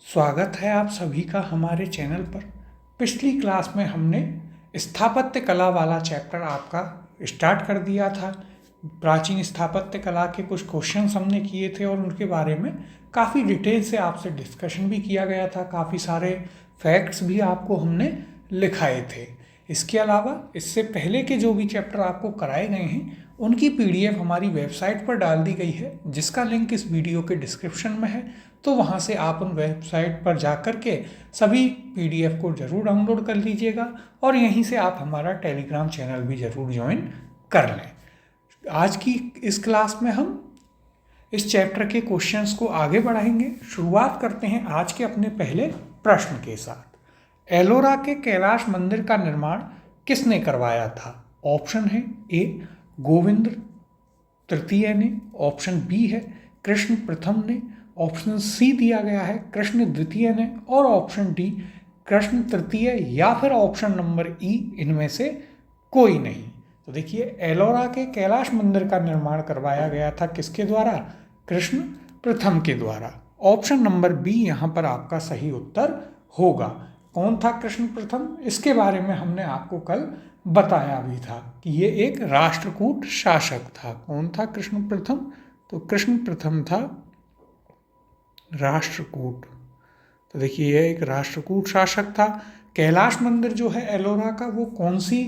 स्वागत है आप सभी का हमारे चैनल पर। पिछली क्लास में हमने स्थापत्य कला वाला चैप्टर आपका स्टार्ट कर दिया था। प्राचीन स्थापत्य कला के कुछ क्वेश्चंस हमने किए थे और उनके बारे में काफ़ी डिटेल से आपसे डिस्कशन भी किया गया था। काफ़ी सारे फैक्ट्स भी आपको हमने लिखाए थे। इसके अलावा इससे पहले के जो भी चैप्टर आपको कराए गए हैं उनकी पीडीएफ हमारी वेबसाइट पर डाल दी गई है, जिसका लिंक इस वीडियो के डिस्क्रिप्शन में है। तो वहाँ से आप उन वेबसाइट पर जा कर के सभी पीडीएफ को ज़रूर डाउनलोड कर लीजिएगा और यहीं से आप हमारा टेलीग्राम चैनल भी ज़रूर ज्वाइन कर लें। आज की इस क्लास में हम इस चैप्टर के क्वेश्चंस को आगे बढ़ाएंगे। शुरुआत करते हैं आज के अपने पहले प्रश्न के साथ। एलोरा के कैलाश मंदिर का निर्माण किसने करवाया था? ऑप्शन है ए गोविंद तृतीय ने, ऑप्शन बी है कृष्ण प्रथम ने, ऑप्शन सी दिया गया है कृष्ण द्वितीय ने और ऑप्शन डी कृष्ण तृतीय या फिर ऑप्शन नंबर ई इनमें से कोई नहीं। तो देखिए, एलोरा के कैलाश मंदिर का निर्माण करवाया गया था किसके द्वारा? कृष्ण प्रथम के द्वारा। ऑप्शन नंबर बी यहाँ पर आपका सही उत्तर होगा। कौन था कृष्ण प्रथम? इसके बारे में हमने आपको कल बताया भी था कि ये एक राष्ट्रकूट शासक था। कौन था कृष्ण प्रथम? तो कृष्ण प्रथम था राष्ट्रकूट। तो देखिए, यह एक राष्ट्रकूट शासक था। कैलाश मंदिर जो है एलोरा का, वो कौन सी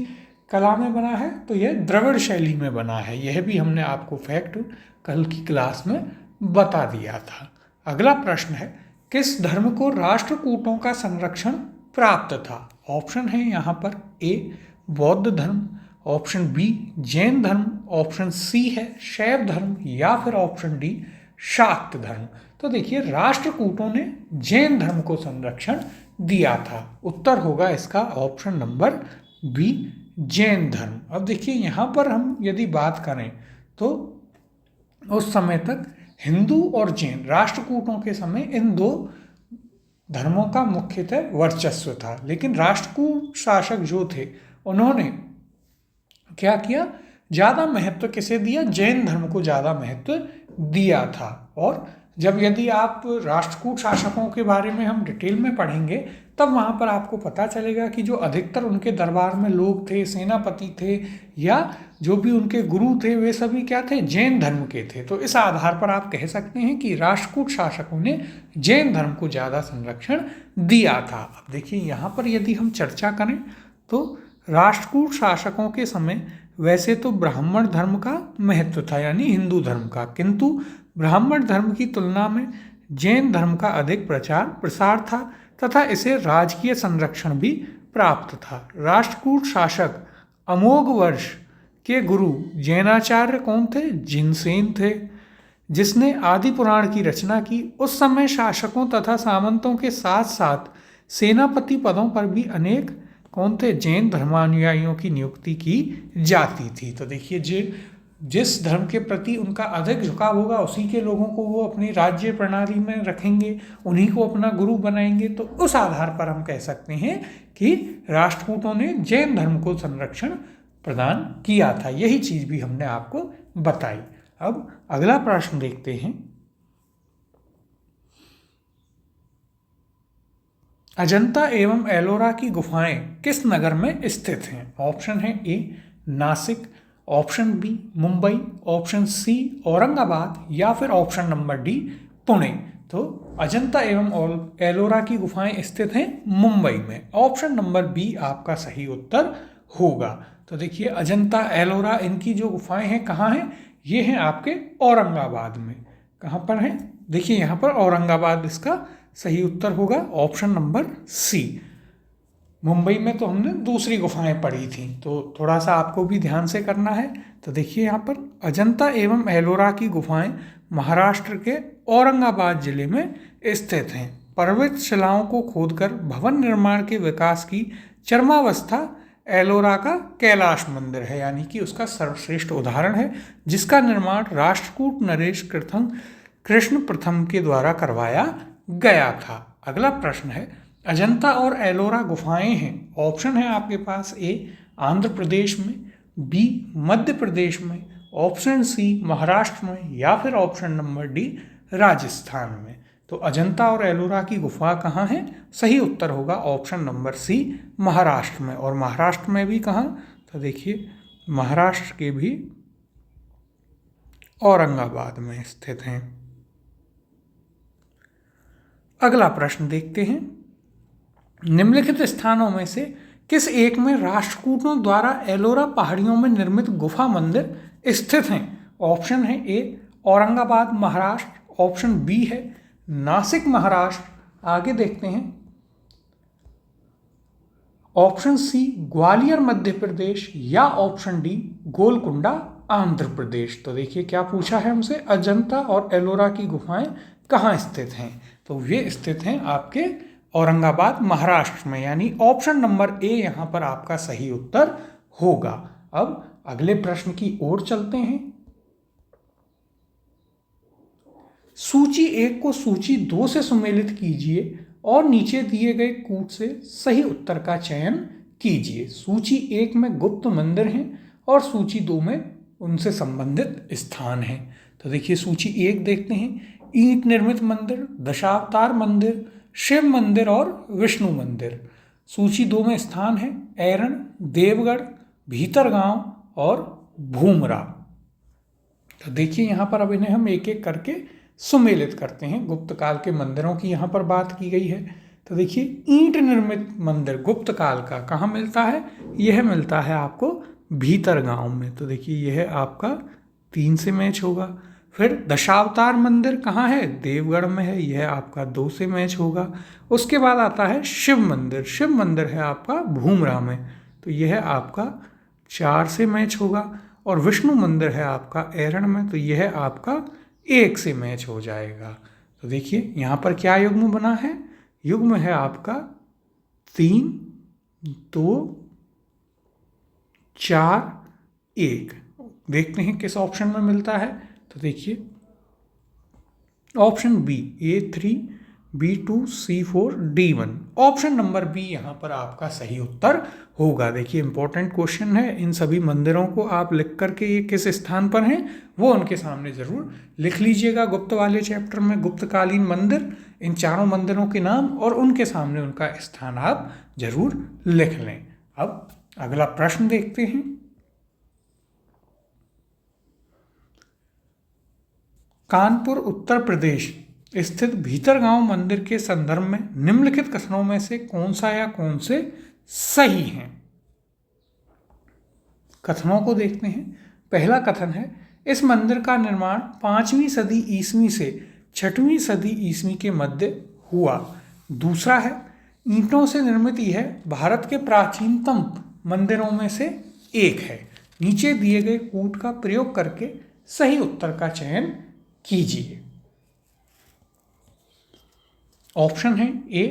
कला में बना है? तो यह द्रविड़ शैली में बना है। यह भी हमने आपको फैक्ट कल की क्लास में बता दिया था। अगला प्रश्न है, किस धर्म को राष्ट्रकूटों का संरक्षण प्राप्त था? ऑप्शन है यहाँ पर ए बौद्ध धर्म, ऑप्शन बी जैन धर्म, ऑप्शन सी है शैव धर्म या फिर ऑप्शन डी शाक्त धर्म। तो देखिए, राष्ट्रकूटों ने जैन धर्म को संरक्षण दिया था। उत्तर होगा इसका ऑप्शन नंबर बी जैन धर्म। अब देखिए, यहाँ पर हम यदि बात करें तो उस समय तक हिंदू और जैन, राष्ट्रकूटों के समय इन दो धर्मों का मुख्यतः वर्चस्व था। लेकिन राष्ट्रकूट शासक जो थे उन्होंने क्या किया? ज़्यादा महत्व किसे दिया? जैन धर्म को ज़्यादा महत्व दिया था। और जब यदि आप राष्ट्रकूट शासकों के बारे में हम डिटेल में पढ़ेंगे तब वहाँ पर आपको पता चलेगा कि जो अधिकतर उनके दरबार में लोग थे, सेनापति थे या जो भी उनके गुरु थे, वे सभी क्या थे? जैन धर्म के थे। तो इस आधार पर आप कह सकते हैं कि राष्ट्रकूट शासकों ने जैन धर्म को ज़्यादा संरक्षण दिया था। अब देखिए, यहाँ पर यदि हम चर्चा करें तो राष्ट्रकूट शासकों के समय वैसे तो ब्राह्मण धर्म का महत्व था, यानी हिंदू धर्म का, किंतु ब्राह्मण धर्म की तुलना में जैन धर्म का अधिक प्रचार प्रसार था तथा इसे राजकीय संरक्षण भी प्राप्त था। राष्ट्रकूट शासक अमोघ वर्ष के गुरु जैनाचार्य कौन थे? जिनसेन थे, जिसने आदि पुराण की रचना की। उस समय शासकों तथा सामंतों के साथ साथ सेनापति पदों पर भी अनेक कौन थे? जैन धर्मानुयायियों की नियुक्ति की जाती थी। तो देखिए, जिस धर्म के प्रति उनका अधिक झुकाव होगा उसी के लोगों को वो अपनी राज्य प्रणाली में रखेंगे, उन्हीं को अपना गुरु बनाएंगे। तो उस आधार पर हम कह सकते हैं कि राष्ट्रकूटों ने जैन धर्म को संरक्षण प्रदान किया था। यही चीज़ भी हमने आपको बताई। अब अगला प्रश्न देखते हैं। अजंता एवं एलोरा की गुफाएं किस नगर में स्थित हैं? ऑप्शन है A Nashik, option B Mumbai, option C Aurangabad या फिर ऑप्शन नंबर डी पुणे। तो अजंता एवं एलोरा की गुफाएं स्थित हैं मुंबई में। ऑप्शन नंबर बी आपका सही उत्तर होगा। तो देखिए, अजंता एलोरा इनकी जो गुफाएं हैं कहाँ हैं? ये हैं आपके औरंगाबाद में। कहाँ पर हैं? देखिए, यहाँ पर औरंगाबाद इसका सही उत्तर होगा, ऑप्शन नंबर सी। मुंबई में तो हमने दूसरी गुफाएं पढ़ी थी, तो थोड़ा सा आपको भी ध्यान से करना है। तो देखिए, यहाँ पर अजंता एवं एलोरा की गुफाएं महाराष्ट्र के औरंगाबाद जिले में स्थित हैं। पर्वत शिलाओं को खोदकर भवन निर्माण के विकास की चरमावस्था एलोरा का कैलाश मंदिर है, यानी कि उसका सर्वश्रेष्ठ उदाहरण है, जिसका निर्माण राष्ट्रकूट नरेश कृष्ण प्रथम के द्वारा करवाया गया था। अगला प्रश्न है, अजंता और एलोरा गुफाएं हैं। ऑप्शन है आपके पास ए आंध्र प्रदेश में, बी मध्य प्रदेश में, ऑप्शन सी महाराष्ट्र में या फिर ऑप्शन नंबर डी राजस्थान में। तो अजंता और एलोरा की गुफा कहाँ है? सही उत्तर होगा ऑप्शन नंबर सी, महाराष्ट्र में। और महाराष्ट्र में भी कहाँ? तो देखिए महाराष्ट्र के भी औरंगाबाद में स्थित हैं। अगला प्रश्न देखते हैं, निम्नलिखित स्थानों में से किस एक में राष्ट्रकूटों द्वारा एलोरा पहाड़ियों में निर्मित गुफा मंदिर स्थित हैं? ऑप्शन है ए औरंगाबाद महाराष्ट्र, ऑप्शन बी है नासिक महाराष्ट्र, आगे देखते हैं ऑप्शन सी ग्वालियर मध्य प्रदेश, या ऑप्शन डी गोलकुंडा आंध्र प्रदेश। तो देखिए क्या पूछा है हमसे, अजंता और एलोरा की गुफाएं कहाँ स्थित हैं? तो ये स्थित हैं आपके औरंगाबाद महाराष्ट्र में, यानी ऑप्शन नंबर ए यहाँ पर आपका सही उत्तर होगा। अब अगले प्रश्न की ओर चलते हैं। सूची 1 को सूची 2 से सुमेलित कीजिए और नीचे दिए गए कूट से सही उत्तर का चयन कीजिए। सूची 1 में गुप्त मंदिर हैं और सूची 2 में उनसे संबंधित स्थान हैं। तो देखिए सूची 1 देखते हैं, ईंट निर्मित मंदिर, दशावतार मंदिर, शिव मंदिर और विष्णु मंदिर। सूची 2 में स्थान है ऐरण, देवगढ़, भीतरगांव और भूमरा। तो देखिए यहाँ पर अब इन्हें हम एक एक करके सुमेलित करते हैं। गुप्त काल के मंदिरों की यहाँ पर बात की गई है। तो देखिए ईंट निर्मित मंदिर गुप्त काल का कहाँ मिलता है? यह मिलता है आपको भीतरगांव में। तो देखिए यह आपका 3 से मैच होगा। फिर दशावतार मंदिर कहाँ है? देवगढ़ में है, यह आपका 2 से मैच होगा। उसके बाद आता है शिव मंदिर, शिव मंदिर है आपका भूमरा में, तो यह आपका 4 से मैच होगा। और विष्णु मंदिर है आपका ऐरण में, तो यह आपका 1 से मैच हो जाएगा। तो देखिए यहाँ पर क्या युग्म बना है? युग्म है आपका 3, 2, 4, 1। देखते हैं किस ऑप्शन में मिलता है। तो देखिए option B A3, B2, C4, D1, option number B यहाँ पर आपका सही उत्तर होगा। देखिए इंपॉर्टेंट क्वेश्चन है, इन सभी मंदिरों को आप लिख करके ये किस स्थान पर हैं वो उनके सामने जरूर लिख लीजिएगा। गुप्त वाले चैप्टर में गुप्तकालीन मंदिर, इन चारों मंदिरों के नाम और उनके सामने उनका स्थान आप जरूर लिख लें। अब अगला प्रश्न देखते हैं। कानपुर उत्तर प्रदेश स्थित भीतरगांव मंदिर के संदर्भ में निम्नलिखित कथनों में से कौन सा या कौन से सही हैं? कथनों को देखते हैं। पहला कथन है, इस मंदिर का निर्माण 5वीं सदी ईस्वी से 6वीं सदी ईस्वी के मध्य हुआ। दूसरा है, ईंटों से निर्मित यह भारत के प्राचीनतम मंदिरों में से एक है। नीचे दिए गए कूट का प्रयोग करके सही उत्तर का चयन कीजिए। ऑप्शन है ए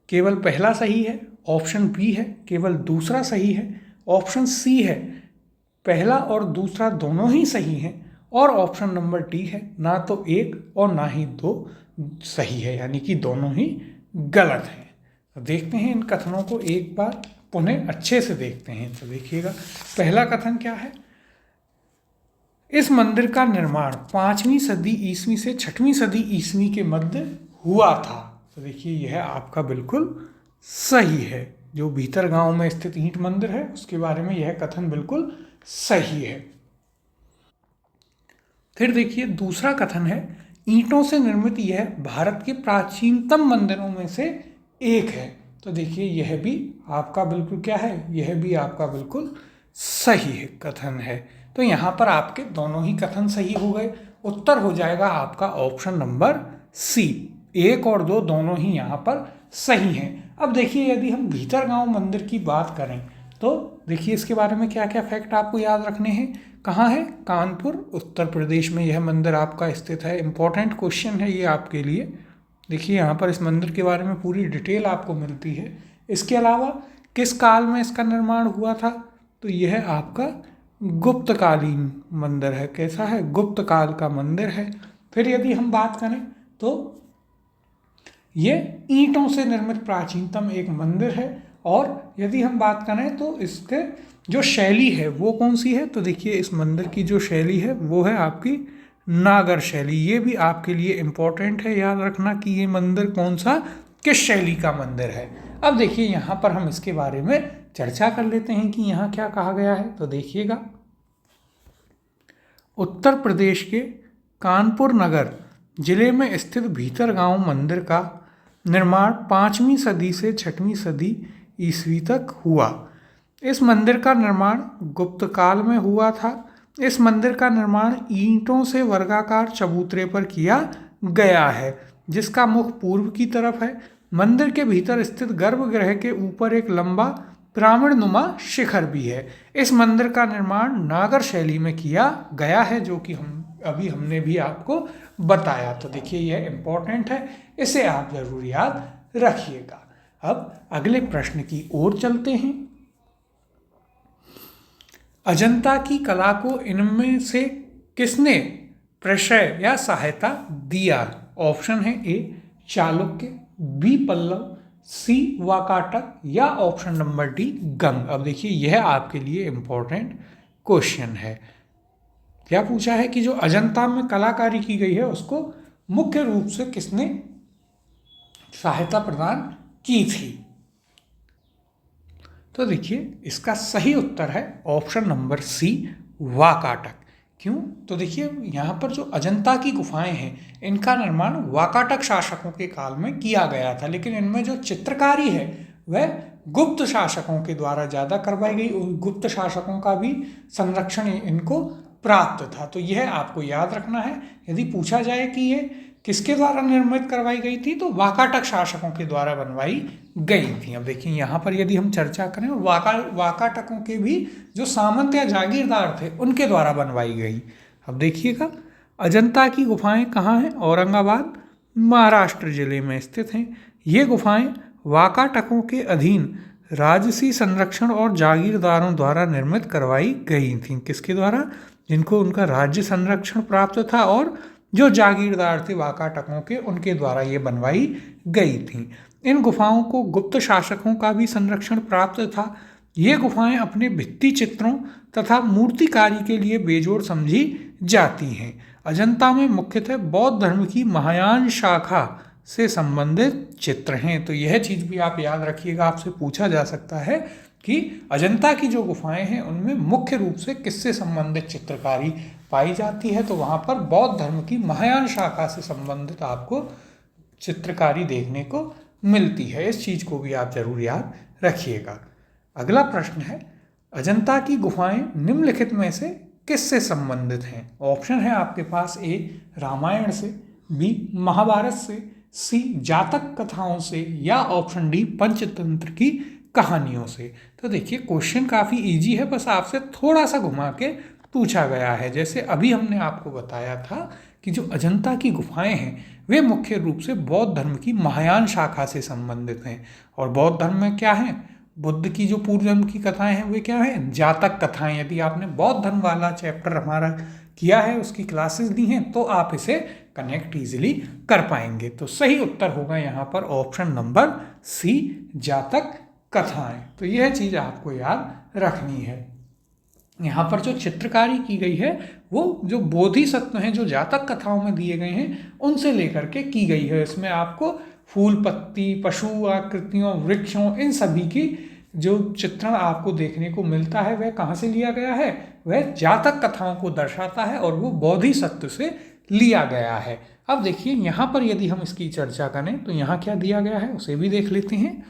केवल पहला सही है, ऑप्शन बी है केवल दूसरा सही है, ऑप्शन सी है पहला और दूसरा दोनों ही सही हैं, और ऑप्शन नंबर डी है ना तो एक और ना ही 2 सही है, यानी कि दोनों ही गलत हैं। तो देखते हैं इन कथनों को एक बार पुनः अच्छे से देखते हैं। तो देखिएगा पहला कथन क्या है, इस मंदिर का निर्माण 5वीं सदी ईस्वी से 6वीं सदी ईस्वी के मध्य हुआ था। तो देखिए यह आपका बिल्कुल सही है। जो भीतरगांव में स्थित ईंट मंदिर है उसके बारे में यह कथन बिल्कुल सही है। फिर देखिए दूसरा कथन है, ईंटों से निर्मित यह भारत के प्राचीनतम मंदिरों में से एक है। तो देखिए यह भी आपका बिल्कुल क्या है, यह भी आपका बिल्कुल सही है कथन है। तो यहाँ पर आपके दोनों ही कथन सही हो गए। उत्तर हो जाएगा आपका ऑप्शन नंबर सी, 1 और 2 दोनों ही यहाँ पर सही हैं। अब देखिए यदि हम भीतरगांव मंदिर की बात करें तो देखिए इसके बारे में क्या क्या फैक्ट आपको याद रखने हैं। कहाँ है? कानपुर उत्तर प्रदेश में यह मंदिर आपका स्थित है। इंपॉर्टेंट क्वेश्चन है ये आपके लिए। देखिए यहाँ पर इस मंदिर के बारे में पूरी डिटेल आपको मिलती है। इसके अलावा किस काल में इसका निर्माण हुआ था? तो यह आपका गुप्तकालीन मंदिर है। कैसा है? गुप्त काल का मंदिर है। फिर यदि हम बात करें तो ये ईंटों से निर्मित प्राचीनतम एक मंदिर है। और यदि हम बात करें तो इसके जो शैली है वो कौन सी है? तो देखिए इस मंदिर की जो शैली है वो है आपकी नागर शैली। ये भी आपके लिए इम्पोर्टेंट है, याद रखना कि ये मंदिर कौन सा, किस शैली का मंदिर है। अब देखिए यहाँ पर हम इसके बारे में चर्चा कर लेते हैं कि यहाँ क्या कहा गया है। तो देखिएगा, उत्तर प्रदेश के कानपुर नगर जिले में स्थित भीतरगांव मंदिर का निर्माण 5वीं सदी से 6वीं सदी ईस्वी तक हुआ। इस मंदिर का निर्माण गुप्त काल में हुआ था। इस मंदिर का निर्माण ईंटों से वर्गाकार चबूतरे पर किया गया है, जिसका मुख पूर्व की तरफ है। मंदिर के भीतर स्थित गर्भगृह के ऊपर एक लंबा पिरामिडनुमा शिखर भी है। इस मंदिर का निर्माण नागर शैली में किया गया है, जो कि हमने भी आपको बताया। तो देखिए यह इम्पोर्टेंट है, इसे आप जरूर याद रखिएगा। अब अगले प्रश्न की ओर चलते हैं। अजंता की कला को इनमें से किसने प्रश्रय या सहायता दिया? ऑप्शन है ए चालुक्य, बी पल्लव, सी वाकाटक या ऑप्शन नंबर डी गंग। अब देखिए यह आपके लिए इम्पोर्टेंट क्वेश्चन है। क्या पूछा है कि जो अजंता में कलाकारी की गई है उसको मुख्य रूप से किसने सहायता प्रदान की थी? तो देखिए इसका सही उत्तर है ऑप्शन नंबर सी वाकाटक। क्यों? तो देखिए यहाँ पर जो अजंता की गुफाएं हैं इनका निर्माण वाकाटक शासकों के काल में किया गया था, लेकिन इनमें जो चित्रकारी है वह गुप्त शासकों के द्वारा ज़्यादा करवाई गई। गुप्त शासकों का भी संरक्षण इनको प्राप्त था। तो यह आपको याद रखना है। यदि पूछा जाए कि ये किसके द्वारा निर्मित करवाई गई थी, तो वाकाटक शासकों के द्वारा बनवाई गई थी। अब देखिए यहाँ पर यदि हम चर्चा करें वाकाटकों के भी जो सामंत या जागीरदार थे उनके द्वारा बनवाई गई। अब देखिएगा, अजंता की गुफाएं कहाँ हैं? औरंगाबाद महाराष्ट्र जिले में स्थित हैं। ये गुफाएं वाकाटकों के अधीन राजसी संरक्षण और जागीरदारों द्वारा निर्मित करवाई गई थीं। किसके द्वारा? जिनको उनका राज्य संरक्षण प्राप्त था और जो जागीरदार थे वाकाटकों के, उनके द्वारा ये बनवाई गई थी। इन गुफाओं को गुप्त शासकों का भी संरक्षण प्राप्त था। ये गुफाएं अपने भित्ति चित्रों तथा मूर्तिकारी के लिए बेजोड़ समझी जाती हैं। अजंता में मुख्यतः बौद्ध धर्म की महायान शाखा से संबंधित चित्र हैं। तो यह चीज़ भी आप याद रखिएगा, आपसे पूछा जा सकता है कि अजंता की जो गुफाएं हैं उनमें मुख्य रूप से किससे संबंधित चित्रकारी पाई जाती है? तो वहाँ पर बौद्ध धर्म की महायान शाखा से संबंधित आपको चित्रकारी देखने को मिलती है। इस चीज़ को भी आप जरूर याद रखिएगा। अगला प्रश्न है, अजंता की गुफाएं निम्नलिखित में से किससे संबंधित हैं? ऑप्शन है आपके पास ए रामायण से, बी महाभारत से, सी जातक कथाओं से या ऑप्शन डी पंचतंत्र की कहानियों से। तो देखिए क्वेश्चन काफ़ी इजी है, बस आपसे थोड़ा सा घुमा के पूछा गया है। जैसे अभी हमने आपको बताया था कि जो अजंता की गुफाएं हैं वे मुख्य रूप से बौद्ध धर्म की महायान शाखा से संबंधित हैं। और बौद्ध धर्म में क्या है? बुद्ध की जो पूर्व जन्म की कथाएं हैं वे क्या हैं? जातक कथाएं। यदि आपने बौद्ध धर्म वाला चैप्टर हमारा किया है, उसकी क्लासेस दी हैं, तो आप इसे कनेक्ट इजीली कर पाएंगे। तो सही उत्तर होगा यहाँ पर ऑप्शन नंबर सी जातक कथाएं। तो यह चीज़ आपको याद रखनी है। यहाँ पर जो चित्रकारी की गई है वो जो बोधिसत्व हैं जो जातक कथाओं में दिए गए हैं उनसे लेकर के की गई है। इसमें आपको फूल पत्ती, पशु आकृतियों, वृक्षों, इन सभी की जो चित्रण आपको देखने को मिलता है वह कहाँ से लिया गया है? वह जातक कथाओं को दर्शाता है और वो बोधिसत्व से लिया गया है। अब देखिए यहाँ पर यदि हम इसकी चर्चा करें तो यहाँ क्या दिया गया है उसे भी देख लेते हैं।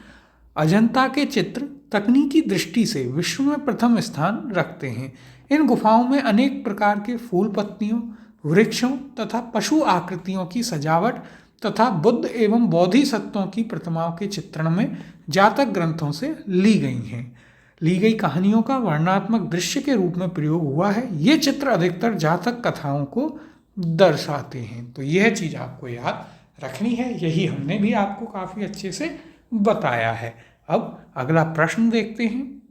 अजंता के चित्र तकनीकी दृष्टि से विश्व में प्रथम स्थान रखते हैं। इन गुफाओं में अनेक प्रकार के फूल पत्तियों, वृक्षों तथा पशु आकृतियों की सजावट तथा बुद्ध एवं बोधिसत्वों की प्रतिमाओं के चित्रण में जातक ग्रंथों से ली गई कहानियों का वर्णनात्मक दृश्य के रूप में प्रयोग हुआ है। ये चित्र अधिकतर जातक कथाओं को दर्शाते हैं। तो यह चीज़ आपको याद रखनी है, यही हमने भी आपको काफ़ी अच्छे से बताया है। अब अगला प्रश्न देखते हैं।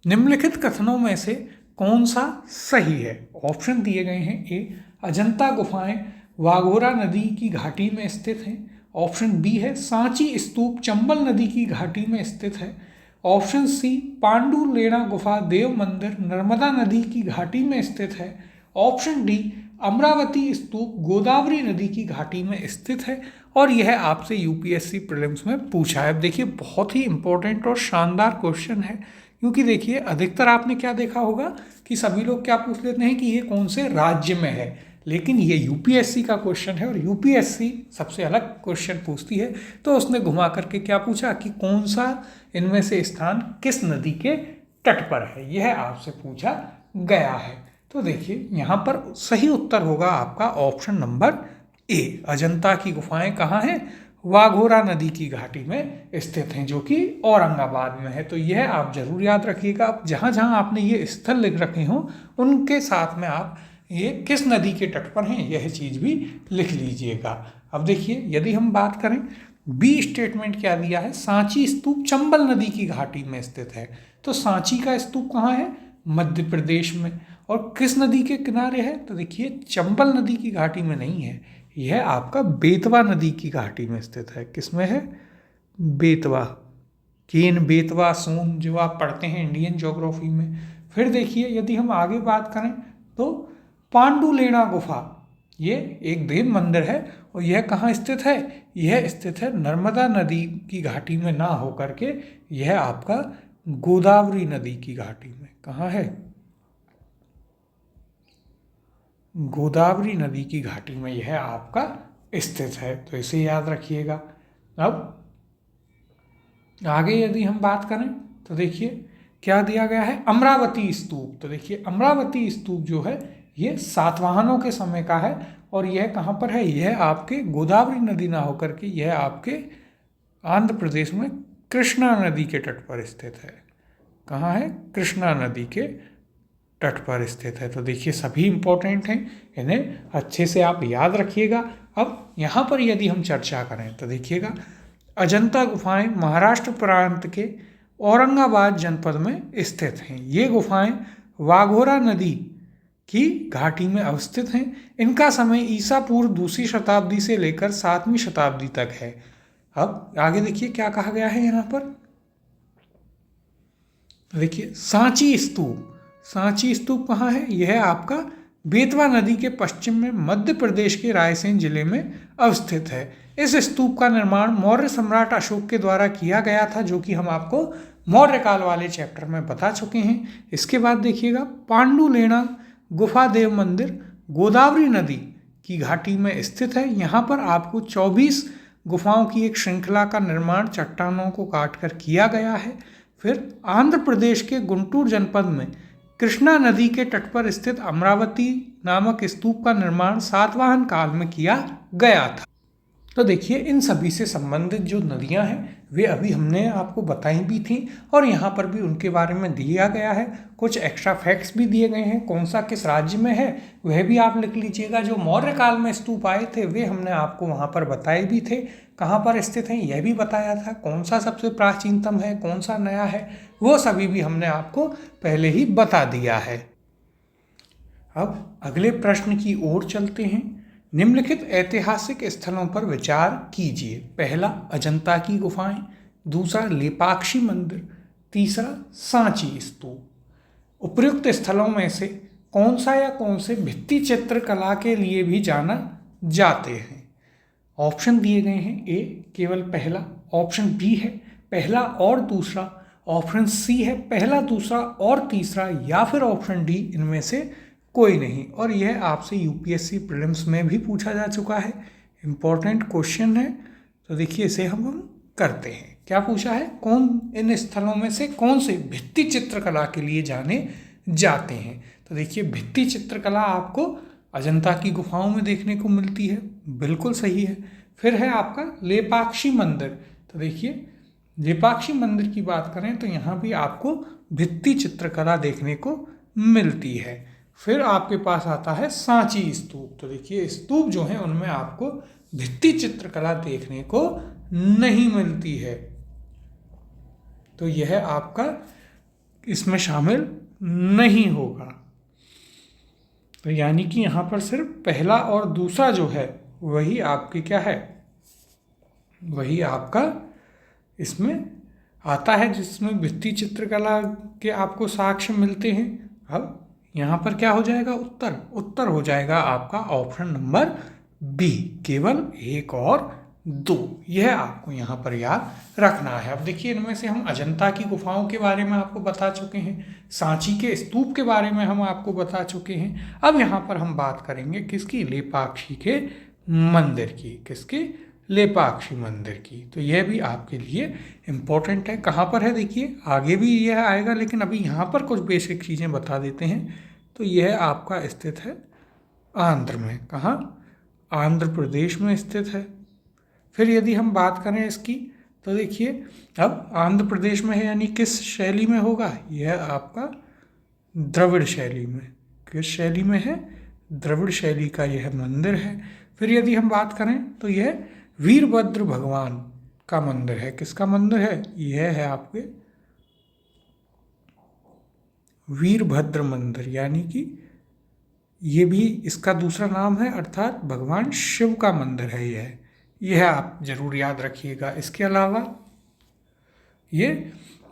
निम्नलिखित कथनों में से कौन सा सही है? ऑप्शन दिए गए हैं। ए अजंता गुफाएं वाघोरा नदी की घाटी में स्थित हैं। ऑप्शन बी है सांची स्तूप चंबल नदी की घाटी में स्थित है। ऑप्शन सी पांडुलेना गुफा देव मंदिर नर्मदा नदी की घाटी में स्थित है। ऑप्शन डी, अमरावती स्तूप गोदावरी नदी की घाटी में स्थित है और यह आपसे यूपीएससी प्रीलिम्स में पूछा है। अब देखिए बहुत ही इंपॉर्टेंट और शानदार क्वेश्चन है, क्योंकि देखिए अधिकतर आपने क्या देखा होगा कि सभी लोग क्या पूछ लेते हैं कि ये कौन से राज्य में है, लेकिन ये यूपीएससी का क्वेश्चन है और यूपीएससी सबसे अलग क्वेश्चन पूछती है। तो उसने घुमा करके क्या पूछा कि कौन सा इनमें से स्थान किस नदी के तट पर है, यह आपसे पूछा गया है। तो देखिए यहाँ पर सही उत्तर होगा आपका ऑप्शन नंबर ए, अजंता की गुफाएं कहाँ हैं? वाघोरा नदी की घाटी में स्थित हैं, जो कि औरंगाबाद में है। तो यह आप जरूर याद रखिएगा। अब जहाँ जहाँ आपने ये स्थल लिख रखे हों उनके साथ में आप ये किस नदी के तट पर हैं यह चीज़ भी लिख लीजिएगा। अब देखिए यदि हम बात करें, बी स्टेटमेंट क्या दिया है? सांची स्तूप चंबल नदी की घाटी में स्थित है। तो सांची का स्तूप कहाँ है? मध्य प्रदेश में। और किस नदी के किनारे है? तो देखिए चंबल नदी की घाटी में नहीं है, यह आपका बेतवा नदी की घाटी में स्थित है। किसमें है? बेतवा, केन बेतवा सोन, जो आप पढ़ते हैं इंडियन ज्योग्राफी में। फिर देखिए यदि हम आगे बात करें तो पांडुलेना गुफा, ये एक देव मंदिर है और यह कहाँ स्थित है? यह स्थित है नर्मदा नदी की घाटी में ना होकर के यह आपका गोदावरी नदी की घाटी में। कहाँ है? गोदावरी नदी की घाटी में यह आपका स्थित है, तो इसे याद रखिएगा। अब आगे यदि हम बात करें तो देखिए क्या दिया गया है? अमरावती स्तूप। तो देखिए अमरावती स्तूप जो है ये सातवाहनों के समय का है और यह कहाँ पर है? यह आपके गोदावरी नदी ना होकर के यह आपके आंध्र प्रदेश में कृष्णा नदी के तट पर स्थित है। कहाँ है? कृष्णा नदी के तट पर स्थित है। तो देखिए सभी इंपॉर्टेंट हैं, इन्हें अच्छे से आप याद रखिएगा। अब यहाँ पर यदि हम चर्चा करें तो देखिएगा अजंता गुफाएं महाराष्ट्र प्रांत के औरंगाबाद जनपद में स्थित हैं। ये गुफाएं वाघोरा नदी की घाटी में अवस्थित हैं। इनका समय ईसा पूर्व 2वीं शताब्दी से लेकर 7वीं शताब्दी तक है। अब आगे देखिए क्या कहा गया है यहाँ पर। देखिए सांची स्तूप, सांची स्तूप कहाँ है? यह आपका बेतवा नदी के पश्चिम में मध्य प्रदेश के रायसेन जिले में अवस्थित है। इस स्तूप का निर्माण मौर्य सम्राट अशोक के द्वारा किया गया था, जो कि हम आपको मौर्य काल वाले चैप्टर में बता चुके हैं। इसके बाद देखिएगा पांडुलेना गुफा देव मंदिर गोदावरी नदी की घाटी में स्थित है। यहाँ पर आपको 24 गुफाओं की एक श्रृंखला का निर्माण चट्टानों को काटकर किया गया है। फिर आंध्र प्रदेश के गुंटूर जनपद में कृष्णा नदी के तट पर स्थित अमरावती नामक स्तूप का निर्माण सातवाहन काल में किया गया था। तो देखिए इन सभी से संबंधित जो नदियां हैं वे अभी हमने आपको बताई भी थी और यहाँ पर भी उनके बारे में दिया गया है। कुछ एक्स्ट्रा फैक्ट्स भी दिए गए हैं, कौन सा किस राज्य में है वह भी आप लिख लीजिएगा। जो मौर्य काल में स्तूप आए थे वे हमने आपको वहाँ पर बताए भी थे, कहाँ पर स्थित हैं यह भी बताया था, कौन सा सबसे प्राचीनतम है, कौन सा नया है, वो सभी भी हमने आपको पहले ही बता दिया है। अब अगले प्रश्न की ओर चलते हैं। निम्नलिखित ऐतिहासिक स्थलों पर विचार कीजिए। पहला अजंता की गुफाएं, दूसरा लेपाक्षी मंदिर, तीसरा सांची स्तूप। उपर्युक्त स्थलों में से कौन सा या कौन से भित्ति चित्रकला के लिए भी जाना जाते हैं? ऑप्शन दिए गए हैं। ए केवल पहला, ऑप्शन बी है पहला और दूसरा, ऑप्शन सी है पहला दूसरा और तीसरा, या फिर ऑप्शन डी इनमें से कोई नहीं। और यह आपसे यूपीएससी प्रीलिम्स में भी पूछा जा चुका है, इम्पॉर्टेंट क्वेश्चन है। तो देखिए इसे हम करते हैं। क्या पूछा है? कौन इन स्थलों में से कौन से भित्ति चित्रकला के लिए जाने जाते हैं? तो देखिए भित्ति चित्रकला आपको अजंता की गुफाओं में देखने को मिलती है, बिल्कुल सही है। फिर है आपका लेपाक्षी मंदिर। तो देखिए लेपाक्षी मंदिर की बात करें तो यहाँ भी आपको भित्ति चित्रकला देखने को मिलती है। फिर आपके पास आता है सांची स्तूप। तो देखिए स्तूप जो हैं उनमें आपको भित्ति चित्रकला देखने को नहीं मिलती है, तो यह आपका इसमें शामिल नहीं होगा। तो यानी कि यहाँ पर सिर्फ पहला और दूसरा जो है वही आपके क्या है, वही आपका इसमें आता है जिसमें भित्ति चित्रकला के आपको साक्ष्य मिलते हैं। अब यहाँ पर क्या हो जाएगा उत्तर? उत्तर हो जाएगा आपका ऑप्शन नंबर बी, केवल 1 और 2। यह आपको यहाँ पर याद रखना है। अब देखिए, इनमें से हम अजंता की गुफाओं के बारे में आपको बता चुके हैं, सांची के स्तूप के बारे में हम आपको बता चुके हैं। अब यहाँ पर हम बात करेंगे किसकी? लेपाक्षी के मंदिर की। किसके? लेपाक्षी मंदिर की। तो यह भी आपके लिए इम्पोर्टेंट है। कहाँ पर है देखिए, आगे भी यह आएगा, लेकिन अभी यहाँ पर कुछ बेसिक चीज़ें बता देते हैं। तो यह आपका स्थित है आंध्र में। कहाँ? आंध्र प्रदेश में स्थित है। फिर यदि हम बात करें इसकी, तो देखिए अब आंध्र प्रदेश में है, यानी किस शैली में होगा? यह आपका द्रविड़ शैली में। किस शैली में है? द्रविड़ शैली का यह मंदिर है। फिर यदि हम बात करें तो यह वीरभद्र भगवान का मंदिर है। किसका मंदिर है? यह है आपके वीरभद्र मंदिर, यानी कि ये भी इसका दूसरा नाम है, अर्थात भगवान शिव का मंदिर है यह आप जरूर याद रखिएगा। इसके अलावा ये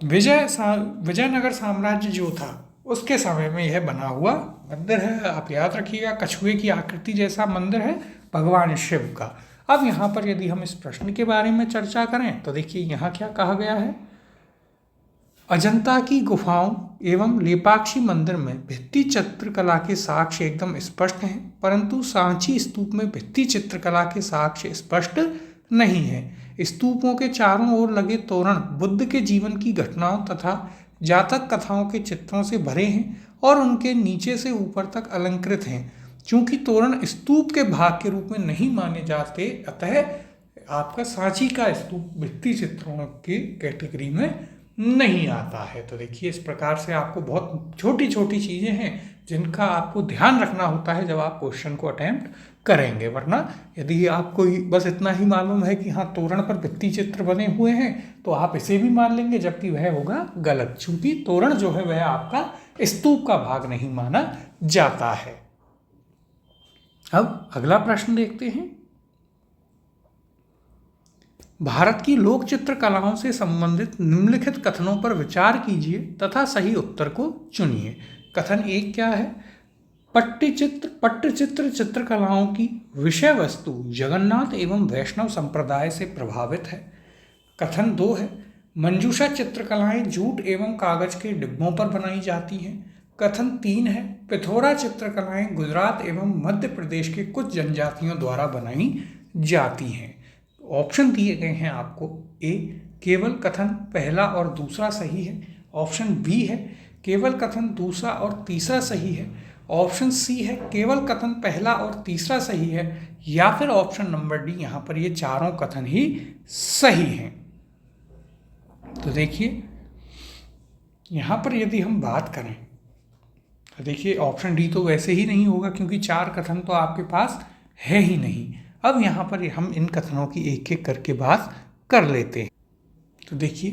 विजयनगर साम्राज्य जो था उसके समय में यह बना हुआ मंदिर है, आप याद रखिएगा। कछुए की आकृति जैसा मंदिर है भगवान शिव का। अब यहाँ पर यदि हम इस प्रश्न के बारे में चर्चा करें तो देखिए यहाँ क्या कहा गया है? अजंता की गुफाओं एवं लेपाक्षी मंदिर में भित्ति चित्रकला के साक्ष्य एकदम स्पष्ट हैं, परंतु सांची स्तूप में भित्ति चित्रकला के साक्ष्य स्पष्ट नहीं है। स्तूपों के चारों ओर लगे तोरण बुद्ध के जीवन की घटनाओं तथा जातक कथाओं के चित्रों से भरे हैं और उनके नीचे से ऊपर तक अलंकृत हैं। चूंकि तोरण स्तूप के भाग के रूप में नहीं माने जाते, अतः आपका सांची का स्तूप भित्ति चित्रों की कैटेगरी में नहीं आता है। तो देखिए, इस प्रकार से आपको बहुत छोटी छोटी चीज़ें हैं जिनका आपको ध्यान रखना होता है जब आप क्वेश्चन को अटेम्प्ट करेंगे। वरना यदि आपको बस इतना ही मालूम है कि हाँ तोरण पर भित्ति चित्र बने हुए हैं, तो आप इसे भी मान लेंगे, जबकि वह होगा गलत, चूंकि तोरण जो है वह आपका स्तूप का भाग नहीं माना जाता है। अब अगला प्रश्न देखते हैं। भारत की लोक चित्रकलाओं से संबंधित निम्नलिखित कथनों पर विचार कीजिए तथा सही उत्तर को चुनिए। कथन 1 क्या है? पट्टचित्र चित्रकलाओं की विषय वस्तु जगन्नाथ एवं वैष्णव संप्रदाय से प्रभावित है। कथन 2 है, मंजूषा चित्रकलाएं जूट एवं कागज के डिब्बों पर बनाई जाती हैं। कथन 3 है, पिथौरा चित्रकलाएं गुजरात एवं मध्य प्रदेश के कुछ जनजातियों द्वारा बनाई जाती हैं। ऑप्शन दिए गए हैं आपको। ए, केवल कथन पहला और दूसरा सही है। ऑप्शन बी है, केवल कथन दूसरा और तीसरा सही है। ऑप्शन सी है, केवल कथन पहला और तीसरा सही है। या फिर ऑप्शन नंबर डी, यहाँ पर ये चारों कथन ही सही हैं। तो देखिए यहाँ पर यदि हम बात करें तो देखिए ऑप्शन डी तो वैसे ही नहीं होगा, क्योंकि 4 कथन तो आपके पास है ही नहीं। अब यहाँ पर हम इन कथनों की एक एक करके बात कर लेते हैं। तो देखिए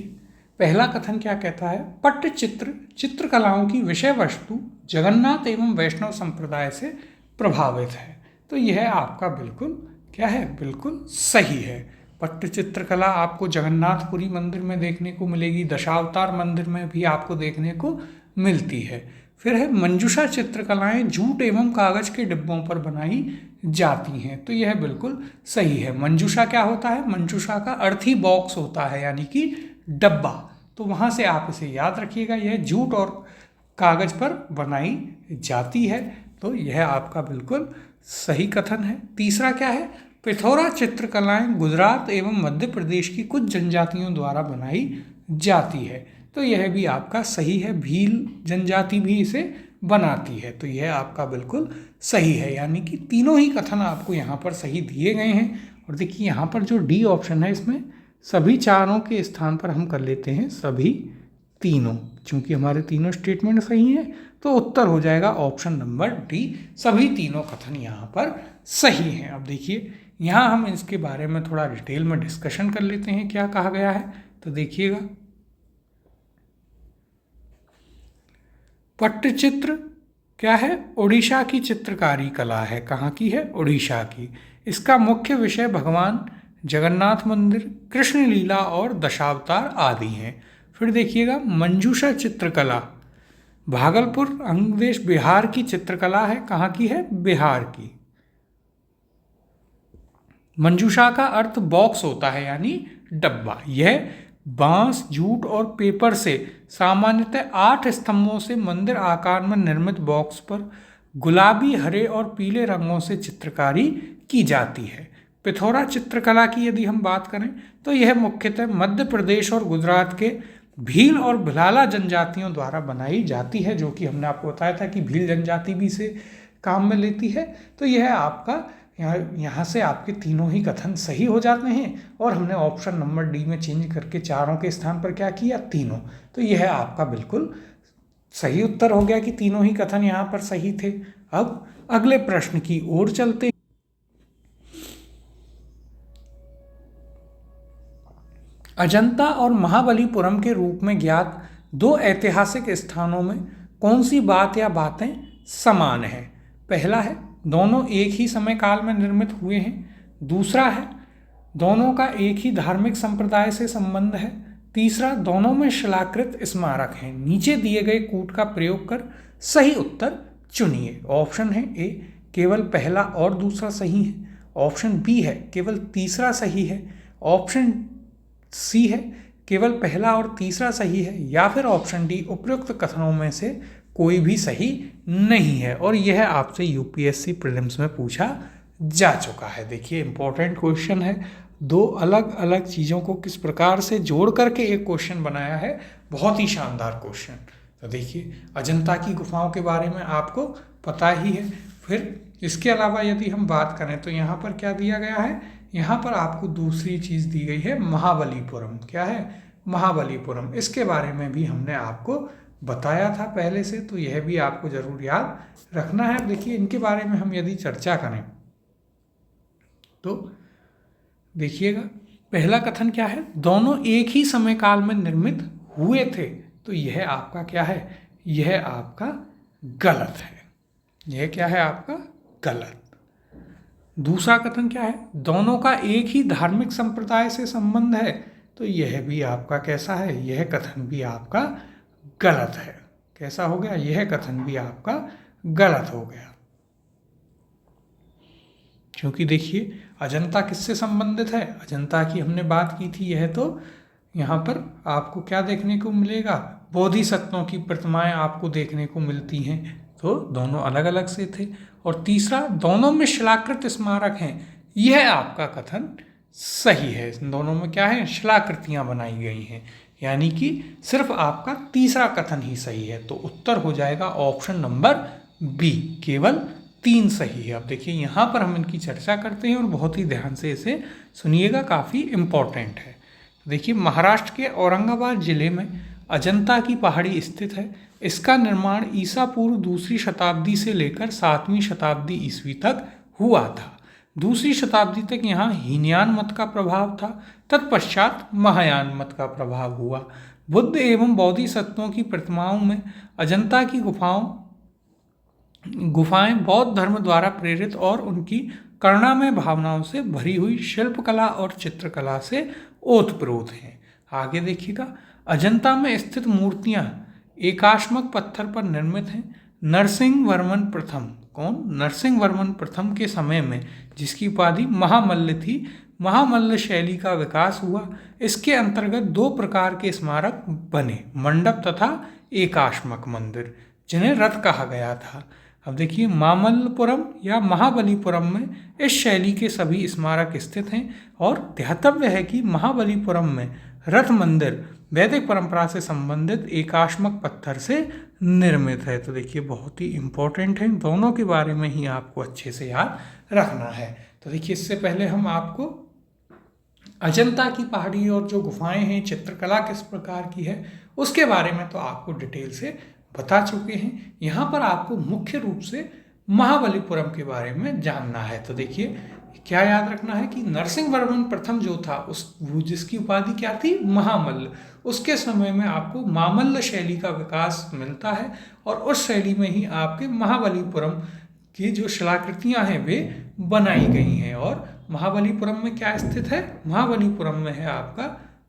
पहला कथन क्या कहता है? पट्टचित्र चित्रकलाओं की विषय वस्तु जगन्नाथ एवं वैष्णव संप्रदाय से प्रभावित है। तो यह आपका बिल्कुल क्या है? बिल्कुल सही है। पट्टचित्रकला आपको जगन्नाथपुरी मंदिर में देखने को मिलेगी, दशावतार मंदिर में भी आपको देखने को मिलती है। फिर है मंजूषा चित्रकलाएं जूट एवं कागज के डिब्बों पर बनाई जाती हैं। तो यह बिल्कुल सही है। मंजूषा क्या होता है? मंजूषा का अर्थ ही बॉक्स होता है, यानी कि डब्बा। तो वहाँ से आप इसे याद रखिएगा, यह जूट और कागज पर बनाई जाती है। तो यह आपका बिल्कुल सही कथन है। तीसरा क्या है? पिथौरा चित्रकलाएं गुजरात एवं मध्य प्रदेश की कुछ जनजातियों द्वारा बनाई जाती है। तो यह भी आपका सही है। भील जनजाति भी इसे बनाती है। तो यह आपका बिल्कुल सही है, यानी कि तीनों ही कथन आपको यहाँ पर सही दिए गए हैं। और देखिए यहाँ पर जो डी ऑप्शन है, इसमें सभी चारों के स्थान पर हम कर लेते हैं सभी तीनों। चूंकि हमारे तीनों स्टेटमेंट सही हैं, तो उत्तर हो जाएगा ऑप्शन नंबर डी, सभी तीनों कथन यहाँ पर सही हैं। अब देखिए यहाँ हम इसके बारे में थोड़ा डिटेल में डिस्कशन कर लेते हैं, क्या कहा गया है। तो देखिएगा, पट्टचित्र क्या है? उड़ीसा की चित्रकारी कला है। कहाँ की है? उड़ीसा की। इसका मुख्य विषय भगवान जगन्नाथ मंदिर, कृष्ण लीला और दशावतार आदि हैं। फिर देखिएगा, मंजूषा चित्रकला भागलपुर अंग देश बिहार की चित्रकला है, कहाँ की है? बिहार की। मंजूषा का अर्थ बॉक्स होता है, यानी डब्बा। यह बांस, जूट और पेपर से सामान्यतः 8 स्तंभों से मंदिर आकार में निर्मित बॉक्स पर गुलाबी, हरे और पीले रंगों से चित्रकारी की जाती है। पिथौरा चित्रकला की यदि हम बात करें तो यह मुख्यतः मध्य प्रदेश और गुजरात के भील और भिलाला जनजातियों द्वारा बनाई जाती है, जो कि हमने आपको बताया था कि भील जनजाति भी इसे काम में लेती है। तो यह आपका यहाँ से आपके तीनों ही कथन सही हो जाते हैं, और हमने ऑप्शन नंबर डी में चेंज करके चारों के स्थान पर क्या किया? तीनों। तो यह आपका बिल्कुल सही उत्तर हो गया कि तीनों ही कथन यहाँ पर सही थे। अब अगले प्रश्न की ओर चलते हैं। अजंता और महाबलीपुरम के रूप में ज्ञात दो ऐतिहासिक स्थानों में कौन सी बात या बातें समान है? पहला है दोनों एक ही समय काल में निर्मित हुए हैं। दूसरा है दोनों का एक ही धार्मिक संप्रदाय से संबंध है। तीसरा, दोनों में शिलाकृत स्मारक हैं। नीचे दिए गए कूट का प्रयोग कर सही उत्तर चुनिए। ऑप्शन है ए, केवल पहला और दूसरा सही है। ऑप्शन बी है, केवल तीसरा सही है। ऑप्शन सी है, केवल पहला और तीसरा सही है। या फिर ऑप्शन डी, उपयुक्त कथनों में से कोई भी सही नहीं है। और यह आपसे यूपीएससी प्रीलिम्स में पूछा जा चुका है। देखिए, इंपॉर्टेंट क्वेश्चन है। दो अलग अलग चीज़ों को किस प्रकार से जोड़ करके एक क्वेश्चन बनाया है, बहुत ही शानदार क्वेश्चन। तो देखिए, अजंता की गुफाओं के बारे में आपको पता ही है। फिर इसके अलावा यदि हम बात करें तो यहाँ पर क्या दिया गया है? यहाँ पर आपको दूसरी चीज़ दी गई है महाबलीपुरम। क्या है? महाबलीपुरम। इसके बारे में भी हमने आपको बताया था पहले से, तो यह भी आपको जरूर याद रखना है। देखिए, इनके बारे में हम यदि चर्चा करें तो देखिएगा, पहला कथन क्या है? दोनों एक ही समय काल में निर्मित हुए थे। तो यह आपका क्या है? यह आपका गलत है। यह क्या है? आपका गलत। दूसरा कथन क्या है? दोनों का एक ही धार्मिक संप्रदाय से संबंध है। तो यह भी आपका कैसा है? यह कथन भी आपका गलत है। कैसा हो गया? यह कथन भी आपका गलत हो गया। क्योंकि देखिए, अजंता किससे संबंधित है? अजंता की हमने बात की थी। यह तो यहाँ पर आपको क्या देखने को मिलेगा? बोधिसत्वों की प्रतिमाएं आपको देखने को मिलती हैं। तो दोनों अलग अलग से थे। और तीसरा, दोनों में शिलाकृत स्मारक हैं। यह आपका कथन सही है। इन दोनों में क्या है? शिलाकृतियाँ बनाई गई हैं। यानी कि सिर्फ आपका तीसरा कथन ही सही है। तो उत्तर हो जाएगा ऑप्शन नंबर बी, केवल 3 सही है। अब देखिए, यहाँ पर हम इनकी चर्चा करते हैं और बहुत ही ध्यान से इसे सुनिएगा, काफ़ी इम्पोर्टेंट है। देखिए, महाराष्ट्र के औरंगाबाद जिले में अजंता की पहाड़ी स्थित है। इसका निर्माण ईसा पूर्व 2री शताब्दी से लेकर 7वीं शताब्दी ईस्वी तक हुआ था। 2री शताब्दी तक यहाँ हीनयान मत का प्रभाव था। तत्पश्चात महायान मत का प्रभाव हुआ। बुद्ध एवं बोधिसत्वों की प्रतिमाओं में अजंता की गुफाएं बौद्ध धर्म द्वारा प्रेरित और उनकी करुणामय भावनाओं से भरी हुई शिल्पकला और चित्रकला से ओतप्रोत हैं। आगे देखिएगा, अजंता में स्थित मूर्तियां एकाश्मक पत्थर पर निर्मित हैं। नरसिंह वर्मन प्रथम, कौन? नरसिंह वर्मन प्रथम के समय में, जिसकी उपाधि महामल्ल थी, महामल्ल शैली का विकास हुआ। इसके अंतर्गत 2 प्रकार के स्मारक बने, मंडप तथा एकाश्मक मंदिर, जिन्हें रथ कहा गया था। अब देखिए, मामल्लपुरम या महाबलीपुरम में इस शैली के सभी स्मारक स्थित हैं। और ध्यातव्य है कि महाबलीपुरम में रथ मंदिर वैदिक परंपरा से संबंधित एकाश्मक पत्थर से निर्मित है। तो देखिए, बहुत ही इम्पोर्टेंट है। दोनों के बारे में ही आपको अच्छे से याद रखना है। तो देखिए, इससे पहले हम आपको अजंता की पहाड़ी और जो गुफाएं हैं, चित्रकला किस प्रकार की है, उसके बारे में तो आपको डिटेल से बता चुके हैं। यहाँ पर आपको मुख्य रूप से महाबलीपुरम के बारे में जानना है। तो देखिए, क्या याद रखना है कि नरसिंह वर्मन प्रथम जो था, वो जिसकी उपाधि क्या थी? महामल्ल। उसके समय में आपको मामल्ल शैली का विकास मिलता है और उस शैली में ही आपके महाबलीपुरम की जो शिलाकृतियाँ हैं वे बनाई गई हैं। और महाबलीपुरम में क्या स्थित है? महाबलीपुरम में है आपका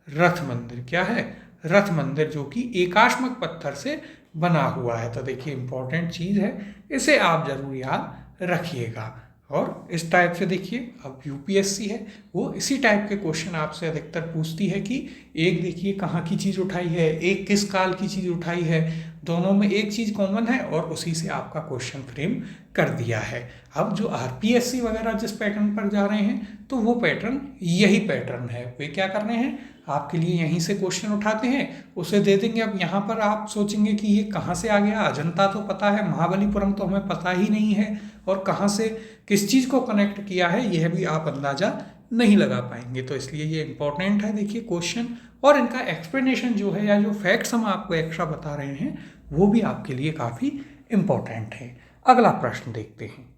रथ मंदिर। क्या है? रथ मंदिर, जो कि एकाश्मक पत्थर से बना हुआ है। तो देखिए इम्पोर्टेंट चीज़ है, इसे आप जरूर याद रखिएगा। और इस टाइप से देखिए अब यूपीएससी है वो इसी टाइप के क्वेश्चन आपसे अधिकतर पूछती है कि एक देखिए कहाँ की चीज़ उठाई है, एक किस काल की चीज़ उठाई है, दोनों में एक चीज़ कॉमन है और उसी से आपका क्वेश्चन फ्रेम कर दिया है। अब जो आरपीएससी वगैरह जिस पैटर्न पर जा रहे हैं तो वो पैटर्न यही पैटर्न है। वे क्या कर रहे हैं, आपके लिए यहीं से क्वेश्चन उठाते हैं, उसे दे देंगे। अब यहाँ पर आप सोचेंगे कि ये कहाँ से आ गया, अजंता तो पता है, महाबलीपुरम तो हमें पता ही नहीं है, और कहाँ से किस चीज़ को कनेक्ट किया है यह भी आप अंदाज़ा नहीं लगा पाएंगे। तो इसलिए ये इंपॉर्टेंट है देखिए क्वेश्चन, और इनका एक्सप्लेनेशन जो है या जो फैक्ट्स हम आपको एक्स्ट्रा बता रहे हैं वो भी आपके लिए काफ़ी इम्पोर्टेंट है। अगला प्रश्न देखते हैं।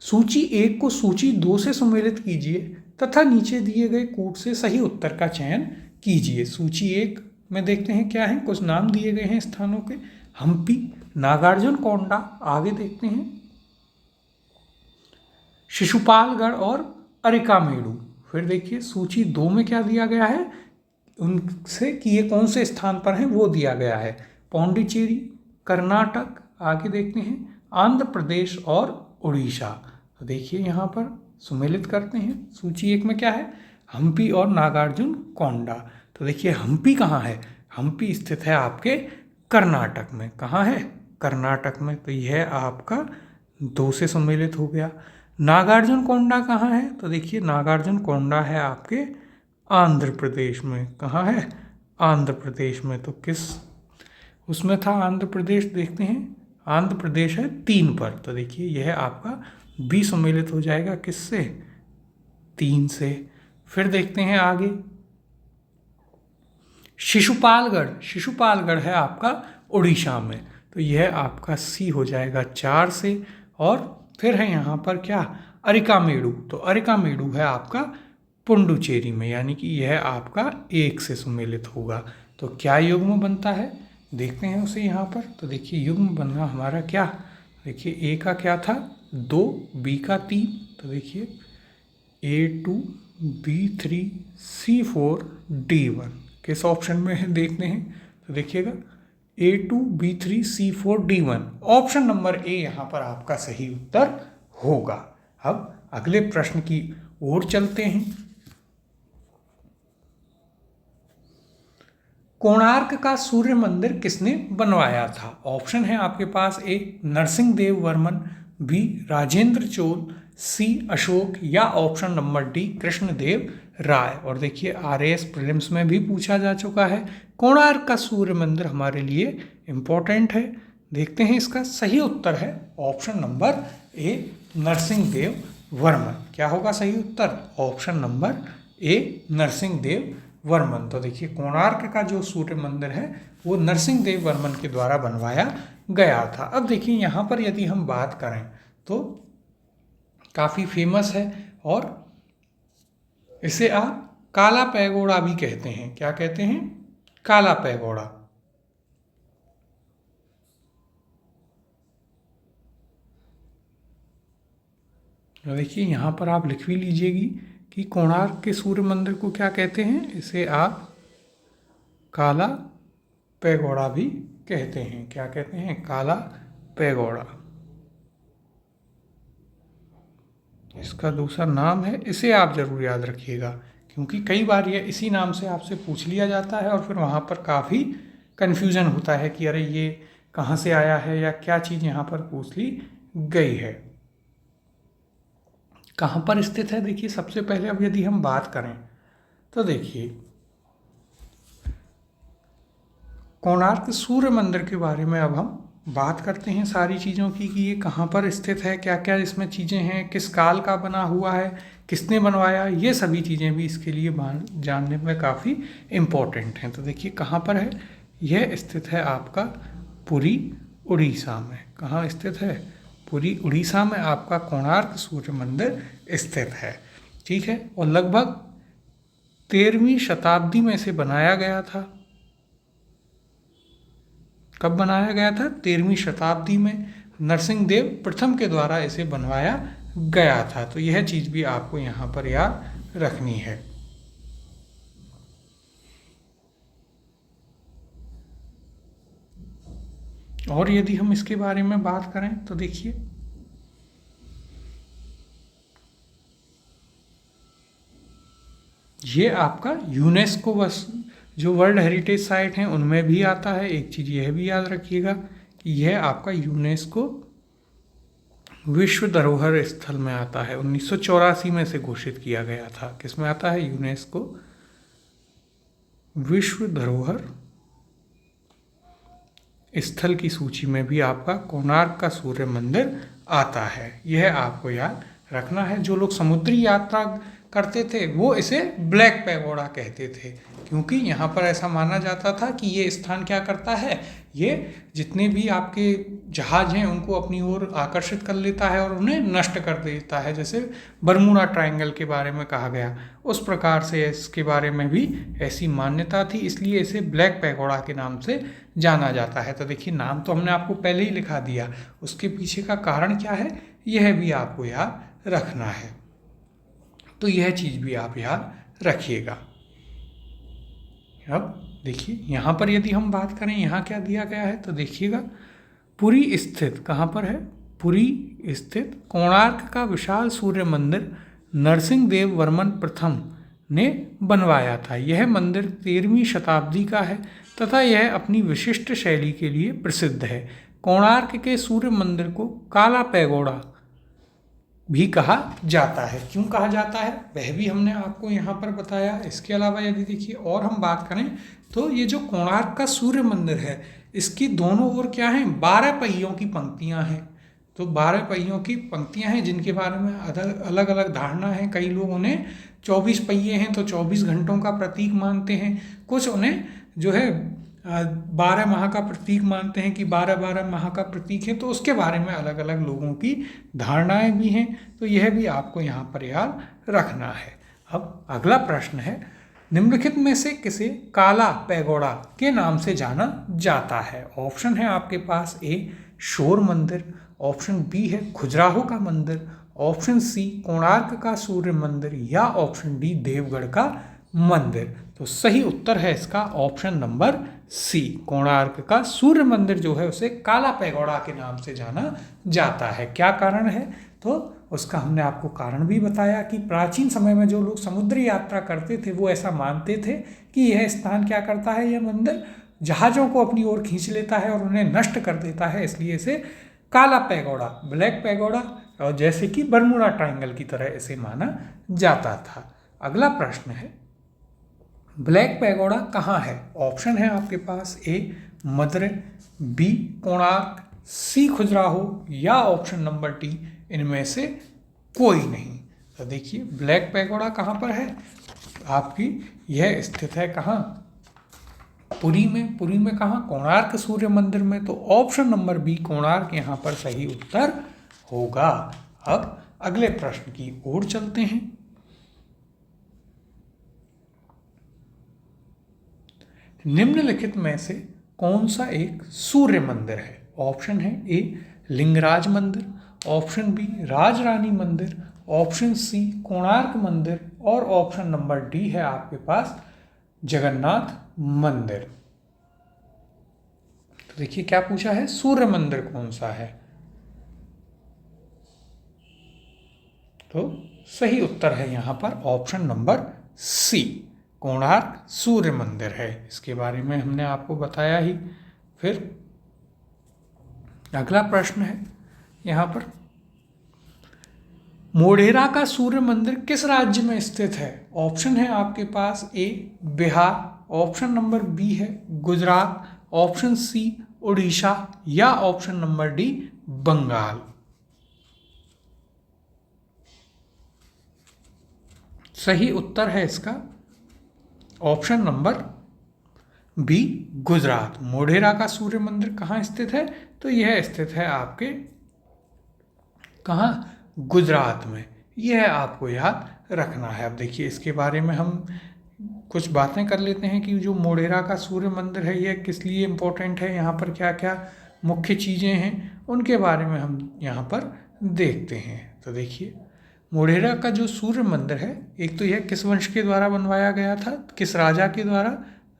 सूची 1 को सूची 2 से सम्मिलित कीजिए तथा नीचे दिए गए कूट से सही उत्तर का चयन कीजिए। सूची 1 में देखते हैं क्या है, कुछ नाम दिए गए हैं स्थानों के, हम्पी, नागार्जुन कोंडा, आगे देखते हैं शिशुपालगढ़ और अरिकामेडू। फिर देखिए सूची 2 में क्या दिया गया है, उनसे कि ये कौन से स्थान पर हैं वो दिया गया है, पौंडीचेरी, कर्नाटक, आगे देखते हैं आंध्र प्रदेश और उड़ीसा। तो देखिए यहाँ पर सम्मिलित करते हैं। सूची 1 में क्या है, हम्पी और नागार्जुन कोंडा। तो देखिए हम्पी कहाँ है, हम्पी स्थित है आपके कर्नाटक में। कहाँ है, कर्नाटक में। तो यह आपका 2 से सम्मिलित हो गया। नागार्जुन कोंडा कहाँ है, तो देखिए नागार्जुन कोंडा है आपके आंध्र प्रदेश में। कहाँ है, आंध्र प्रदेश में। तो किस उसमें था आंध्र प्रदेश, देखते हैं आंध्र प्रदेश है 3 पर। तो देखिए यह आपका बी सम्मिलित हो जाएगा किससे, 3 से। फिर देखते हैं आगे शिशुपालगढ़, शिशुपालगढ़ है आपका उड़ीसा में। तो यह आपका सी हो जाएगा 4 से। और फिर है यहाँ पर क्या, अरिकामेडू। तो अरिकामेडू है आपका पुडुचेरी में, यानी कि यह आपका 1 से सम्मिलित होगा। तो क्या युग्म बनता है, देखते हैं उसे यहाँ पर। तो देखिए युग्म बनना हमारा क्या, देखिए ए का क्या था 2, बी का 3। तो देखिए A2, B3, C4, D1 किस ऑप्शन में है देखते हैं। तो देखिएगा A2, B3, C4, D1, option number A यहाँ पर आपका सही उत्तर होगा। अब अगले प्रश्न की ओर चलते हैं। कोणार्क का सूर्य मंदिर किसने बनवाया था। ऑप्शन है आपके पास, ए नरसिंह देव वर्मन, बी राजेंद्र चोल, सी अशोक, या ऑप्शन नंबर डी कृष्णदेव राय। और देखिए आरएएस प्रीलिम्स में भी पूछा जा चुका है। कोणार्क का सूर्य मंदिर हमारे लिए इम्पोर्टेंट है। देखते हैं इसका सही उत्तर है option number A Narsingh Dev Varman. क्या होगा सही उत्तर, option number A Narsingh Dev Varman. तो देखिए कोणार्क का जो सूर्य मंदिर है वो नरसिंह देव वर्मन के द्वारा बनवाया गया था। अब देखिए यहाँ पर यदि हम बात करें तो काफ़ी फेमस है, और इसे आप काला पैगोड़ा भी कहते हैं। क्या कहते हैं, काला पैगोड़ा। तो देखिए यहाँ पर आप लिख भी लीजिएगी कि कोणार्क के सूर्य मंदिर को क्या कहते हैं, इसे आप काला पैगोड़ा भी कहते हैं। क्या कहते हैं, काला पैगोड़ा इसका दूसरा नाम है। इसे आप ज़रूर याद रखिएगा, क्योंकि कई बार ये इसी नाम से आपसे पूछ लिया जाता है और फिर वहाँ पर काफ़ी कन्फ्यूज़न होता है कि अरे ये कहाँ से आया है या क्या चीज़ यहाँ पर पूछ ली गई है। कहाँ पर स्थित है, देखिए सबसे पहले अब यदि हम बात करें तो देखिए कोणार्क सूर्य मंदिर के बारे में अब हम बात करते हैं सारी चीज़ों की कि ये कहाँ पर स्थित है, क्या क्या इसमें चीज़ें हैं, किस काल का बना हुआ है, किसने बनवाया, ये सभी चीज़ें भी इसके लिए जानने में काफ़ी इम्पोर्टेंट हैं। तो देखिए कहाँ पर है, यह स्थित है आपका पुरी उड़ीसा में। कहाँ स्थित है, पुरी उड़ीसा में आपका कोणार्क सूर्य मंदिर स्थित है। ठीक है, और लगभग 13वीं शताब्दी में इसे बनाया गया था। कब बनाया गया था, 13वीं शताब्दी में नरसिंह देव प्रथम के द्वारा इसे बनवाया गया था। तो यह चीज़ भी आपको यहाँ पर याद रखनी है। और यदि हम इसके बारे में बात करें तो देखिए, ये आपका यूनेस्को बस जो वर्ल्ड हेरिटेज साइट हैं उनमें भी आता है। एक चीज़ यह भी याद रखिएगा कि यह आपका यूनेस्को विश्व धरोहर स्थल में आता है। 1984 में से घोषित किया गया था। किसमें आता है? यूनेस्को विश्व धरोहर स्थल की सूची में भी आपका कोणार्क का सूर्य मंदिर आता है। यह आपको याद रखना है। जो लोग समुद्री यात्रा करते थे वो इसे ब्लैक पैगोडा कहते थे, क्योंकि यहाँ पर ऐसा माना जाता था कि ये स्थान क्या करता है, ये जितने भी आपके जहाज हैं उनको अपनी ओर आकर्षित कर लेता है और उन्हें नष्ट कर देता है। जैसे बरमूडा ट्रायंगल के बारे में कहा गया, उस प्रकार से इसके बारे में भी ऐसी मान्यता थी, इसलिए इसे ब्लैक पैगोडा के नाम से जाना जाता है। तो देखिए, नाम तो हमने आपको पहले ही लिखा दिया, उसके पीछे का कारण क्या है यह भी आपको याद रखना है। तो यह चीज़ भी आप याद रखिएगा। अब देखिए, यहाँ पर यदि हम बात करें, यहाँ क्या दिया गया है तो देखिएगा, पुरी स्थित, कहाँ पर है? पुरी स्थित कोणार्क का विशाल सूर्य मंदिर नरसिंह देव वर्मन प्रथम ने बनवाया था। यह मंदिर 13वीं शताब्दी का है तथा यह अपनी विशिष्ट शैली के लिए प्रसिद्ध है। कोणार्क के सूर्य मंदिर को काला पैगोडा भी कहा जाता है। क्यों कहा जाता है वह भी हमने आपको यहाँ पर बताया। इसके अलावा यदि देखिए और हम बात करें तो ये जो कोणार्क का सूर्य मंदिर है, इसकी दोनों ओर क्या है? 12 पहियों की पंक्तियाँ हैं। तो 12 पहियों की पंक्तियाँ हैं जिनके बारे में अलग अलग धारणा है। कई लोग उन्हें 24 पहिए हैं तो 24 घंटों का प्रतीक मानते हैं, कुछ उन्हें जो है 12 माह का प्रतीक मानते हैं कि 12 माह का प्रतीक है। तो उसके बारे में अलग अलग लोगों की धारणाएं भी हैं। तो यह भी आपको यहाँ पर याद रखना है। अब अगला प्रश्न है, निम्नलिखित में से किसे काला पैगोडा के नाम से जाना जाता है? ऑप्शन है आपके पास, ए शोर मंदिर, ऑप्शन बी है खजुराहो का मंदिर, ऑप्शन सी कोणार्क का सूर्य मंदिर, या ऑप्शन डी देवगढ़ का मंदिर। तो सही उत्तर है इसका ऑप्शन नंबर सी, कोणार्क का सूर्य मंदिर जो है उसे काला पैगोडा के नाम से जाना जाता है। क्या कारण है? तो उसका हमने आपको कारण भी बताया कि प्राचीन समय में जो लोग समुद्री यात्रा करते थे वो ऐसा मानते थे कि यह स्थान क्या करता है, यह मंदिर जहाज़ों को अपनी ओर खींच लेता है और उन्हें नष्ट कर देता है, इसलिए इसे काला पैगोडा, ब्लैक पैगोडा, और जैसे कि बरमूडा ट्रायंगल की तरह इसे माना जाता था। अगला प्रश्न है, ब्लैक पैगोडा कहाँ है? ऑप्शन है आपके पास, ए मदुरै, बी कोणार्क, सी खजुराहो, या ऑप्शन नंबर डी इनमें से कोई नहीं। तो देखिए, ब्लैक पैगोडा कहाँ पर है आपकी? यह स्थित है कहाँ? पुरी में। पुरी में कहाँ? कोणार्क सूर्य मंदिर में। तो ऑप्शन नंबर बी कोणार्क यहाँ पर सही उत्तर होगा। अब अगले प्रश्न की ओर चलते हैं। निम्नलिखित में से कौन सा एक सूर्य मंदिर है? ऑप्शन है, ए लिंगराज मंदिर, ऑप्शन बी राजरानी मंदिर, ऑप्शन सी कोणार्क मंदिर, और ऑप्शन नंबर डी है आपके पास जगन्नाथ मंदिर। तो देखिए क्या पूछा है, सूर्य मंदिर कौन सा है? तो सही उत्तर है यहाँ पर ऑप्शन नंबर सी, कोणार्क सूर्य मंदिर है। इसके बारे में हमने आपको बताया ही। फिर अगला प्रश्न है यहाँ पर, मोढेरा का सूर्य मंदिर किस राज्य में स्थित है? ऑप्शन है आपके पास, ए बिहार, ऑप्शन नंबर बी है गुजरात, ऑप्शन सी उड़ीसा, या ऑप्शन नंबर डी बंगाल। सही उत्तर है इसका option number B Gujarat. Modhera का सूर्य मंदिर कहाँ स्थित है? तो यह स्थित है आपके कहाँ? गुजरात में। यह आपको याद रखना है। अब देखिए, इसके बारे में हम कुछ बातें कर लेते हैं कि जो मोढेरा का सूर्य मंदिर है यह किस लिए इम्पोर्टेंट है, यहाँ पर क्या क्या मुख्य चीज़ें हैं उनके बारे में हम यहाँ पर देखते हैं। तो देखिए, मोढेरा का जो सूर्य मंदिर है, एक तो यह किस वंश के द्वारा बनवाया गया था, किस राजा के द्वारा?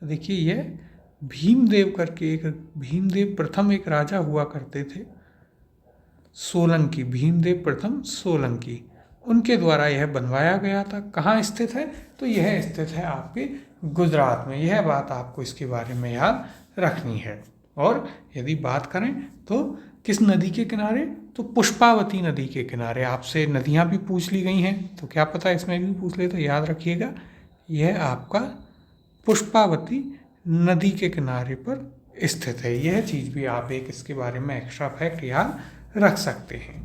देखिए, यह भीमदेव करके एक भीमदेव प्रथम एक राजा हुआ करते थे, सोलंकी, भीमदेव प्रथम सोलंकी, उनके द्वारा यह बनवाया गया था। कहाँ स्थित है? तो यह स्थित है आपके गुजरात में। यह बात आपको इसके बारे में याद रखनी है। और यदि बात करें तो किस नदी के किनारे? तो पुष्पावती नदी के किनारे। आपसे नदियाँ भी पूछ ली गई हैं, तो क्या पता इसमें भी पूछ ले, तो याद रखिएगा यह आपका पुष्पावती नदी के किनारे पर स्थित है। यह चीज़ भी आप एक इसके बारे में एक्स्ट्रा फैक्ट याद रख सकते हैं।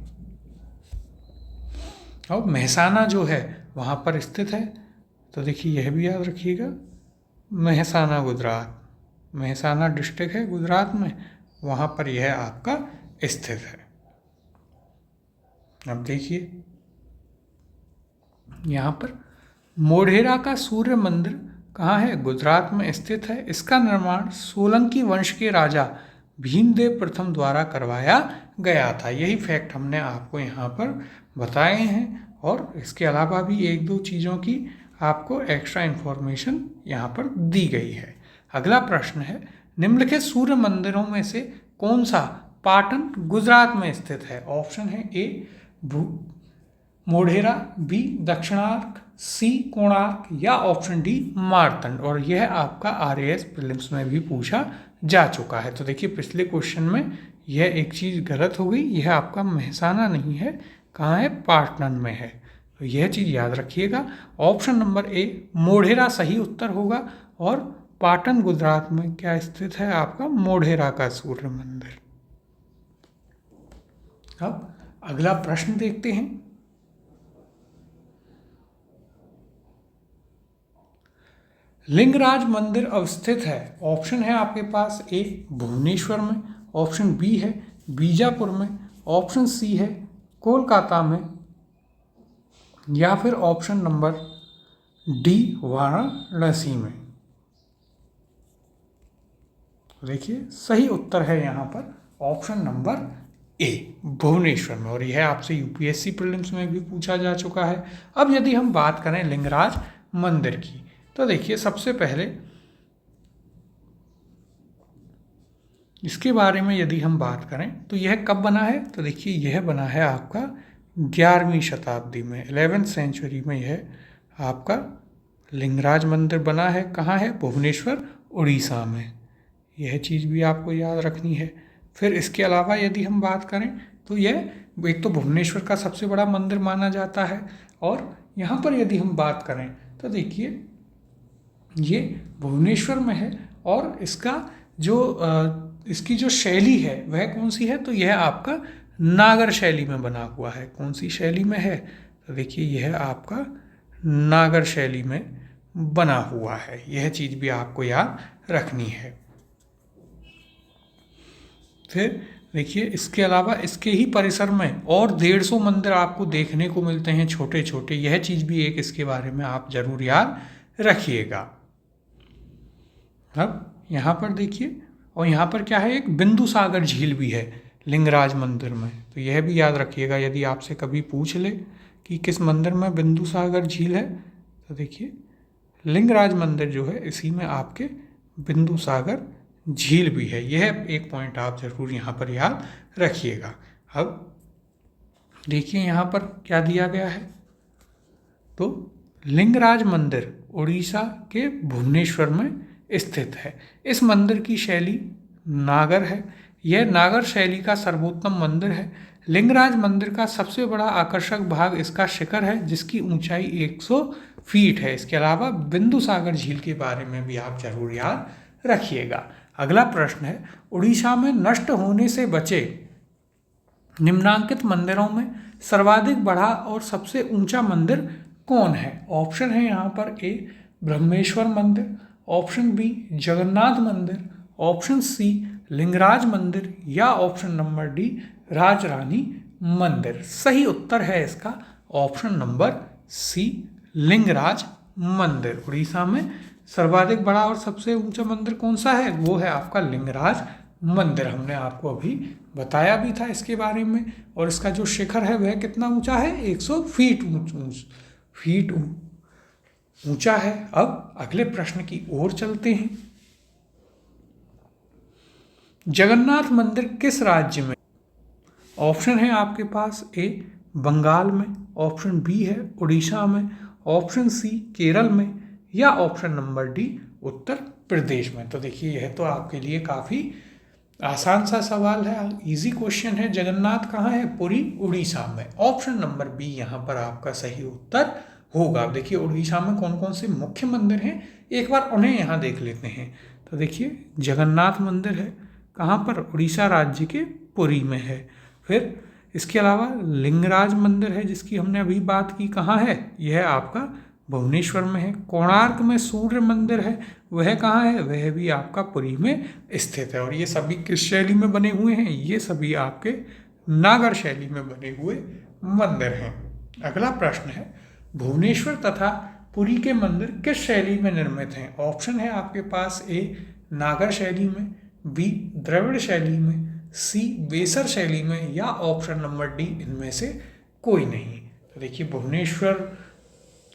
और मेहसाना जो है वहाँ पर स्थित है, तो देखिए यह भी याद रखिएगा, मेहसाना गुजरात, मेहसाना डिस्ट्रिक्ट है गुजरात में, वहाँ पर यह आपका स्थित है। अब देखिए यहाँ पर मोढेरा का सूर्य मंदिर कहाँ है? गुजरात में स्थित है। इसका निर्माण सोलंकी वंश के राजा भीमदेव प्रथम द्वारा करवाया गया था। यही फैक्ट हमने आपको यहाँ पर बताए हैं। और इसके अलावा भी एक दो चीज़ों की आपको एक्स्ट्रा इन्फॉर्मेशन यहाँ पर दी गई है। अगला प्रश्न है, निम्नलिखित सूर्य मंदिरों में से कौन सा पाटन गुजरात में स्थित है? ऑप्शन है ए मोढेरा, बी दक्षिणार्क, सी कोणार्क, या ऑप्शन डी मारतंड। और यह आपका RAS प्रीलिम्स में भी पूछा जा चुका है। तो देखिए पिछले क्वेश्चन में यह एक चीज़ गलत हो गई, यह आपका मेहसाना नहीं है, कहाँ है? पाटन में है। तो यह चीज़ याद रखिएगा। ऑप्शन नंबर ए मोढेरा सही उत्तर होगा। और पाटन गुजरात में क्या स्थित है? आपका मोढेरा का सूर्य मंदिर। अब अगला प्रश्न देखते हैं। लिंगराज मंदिर अवस्थित है, ऑप्शन है आपके पास ए भुवनेश्वर में, ऑप्शन बी है बीजापुर में, ऑप्शन सी है कोलकाता में, या फिर ऑप्शन नंबर डी वाराणसी में। देखिए सही उत्तर है यहाँ पर ऑप्शन नंबर ए भुवनेश्वर में। और यह आपसे UPSC प्रीलिम्स में भी पूछा जा चुका है। अब यदि हम बात करें लिंगराज मंदिर की, तो देखिए सबसे पहले इसके बारे में यदि हम बात करें तो यह कब बना है? तो देखिए यह बना है आपका 11वीं शताब्दी में, 11th सेंचुरी में यह आपका लिंगराज मंदिर बना है। कहाँ है? भुवनेश्वर उड़ीसा में। यह चीज़ भी आपको याद रखनी है। फिर इसके अलावा यदि हम बात करें तो यह एक तो भुवनेश्वर का सबसे बड़ा मंदिर माना जाता है। और यहाँ पर यदि हम बात करें तो देखिए ये भुवनेश्वर में है। और इसका जो इसकी जो शैली है वह कौन सी है? तो यह आपका नागर शैली में बना हुआ है। कौन सी शैली में है? तो देखिए यह आपका नागर शैली में बना हुआ है। यह चीज़ भी आपको याद रखनी है। फिर देखिए इसके अलावा इसके ही परिसर में और 150 मंदिर आपको देखने को मिलते हैं छोटे छोटे। यह चीज़ भी एक इसके बारे में आप जरूर याद रखिएगा। अब यहाँ पर देखिए, और यहाँ पर क्या है? एक बिंदु सागर झील भी है लिंगराज मंदिर में। तो यह भी याद रखिएगा यदि आपसे कभी पूछ ले कि किस मंदिर में बिंदु सागर झील है, तो देखिए लिंगराज मंदिर जो है इसी में आपके बिंदु सागर झील भी है। यह एक पॉइंट आप जरूर यहाँ पर याद रखिएगा। अब देखिए यहाँ पर क्या दिया गया है? तो लिंगराज मंदिर उड़ीसा के भुवनेश्वर में स्थित है। इस मंदिर की शैली नागर है। यह नागर शैली का सर्वोत्तम मंदिर है। लिंगराज मंदिर का सबसे बड़ा आकर्षक भाग इसका शिखर है, जिसकी ऊंचाई 100 फीट है। इसके अलावा बिंदु सागर झील के बारे में भी आप जरूर याद रखिएगा। अगला प्रश्न है, उड़ीसा में नष्ट होने से बचे निम्नांकित मंदिरों में सर्वाधिक बड़ा और सबसे ऊंचा मंदिर कौन है? ऑप्शन है यहाँ पर ए ब्रह्मेश्वर मंदिर, ऑप्शन बी जगन्नाथ मंदिर, ऑप्शन सी लिंगराज मंदिर, या ऑप्शन नंबर डी राजरानी मंदिर। सही उत्तर है इसका ऑप्शन नंबर सी लिंगराज मंदिर। उड़ीसा में सर्वाधिक बड़ा और सबसे ऊंचा मंदिर कौन सा है? वो है आपका लिंगराज मंदिर। हमने आपको अभी बताया भी था इसके बारे में। और इसका जो शिखर है वह कितना ऊंचा है? 100 फीट ऊंचा है। अब अगले प्रश्न की ओर चलते हैं। जगन्नाथ मंदिर किस राज्य में? ऑप्शन है आपके पास ए बंगाल में, ऑप्शन बी है उड़ीसा में, ऑप्शन सी केरल में, या option number D Uttar Pradesh में। तो देखिए यह तो आपके लिए काफ़ी आसान सा सवाल है, इजी क्वेश्चन है। जगन्नाथ कहाँ है? पुरी उड़ीसा में। ऑप्शन नंबर बी यहाँ पर आपका सही उत्तर होगा। देखिए उड़ीसा में कौन कौन से मुख्य मंदिर हैं, एक बार उन्हें यहाँ देख लेते हैं। तो देखिए जगन्नाथ मंदिर है कहाँ पर? उड़ीसा राज्य के पुरी में है। फिर इसके अलावा लिंगराज मंदिर है जिसकी हमने अभी बात की, कहाँ है? यह आपका भुवनेश्वर में है। कोणार्क में सूर्य मंदिर है, वह कहाँ है? वह भी आपका पुरी में स्थित है। और ये सभी किस शैली में बने हुए हैं? ये सभी आपके नागर शैली में बने हुए मंदिर हैं। अगला प्रश्न है, भुवनेश्वर तथा पुरी के मंदिर किस शैली में निर्मित हैं? ऑप्शन है आपके पास ए नागर शैली में, बी द्रविड़ शैली में, सी बेसर शैली में, या ऑप्शन नंबर डी इनमें से कोई नहीं। तो देखिए भुवनेश्वर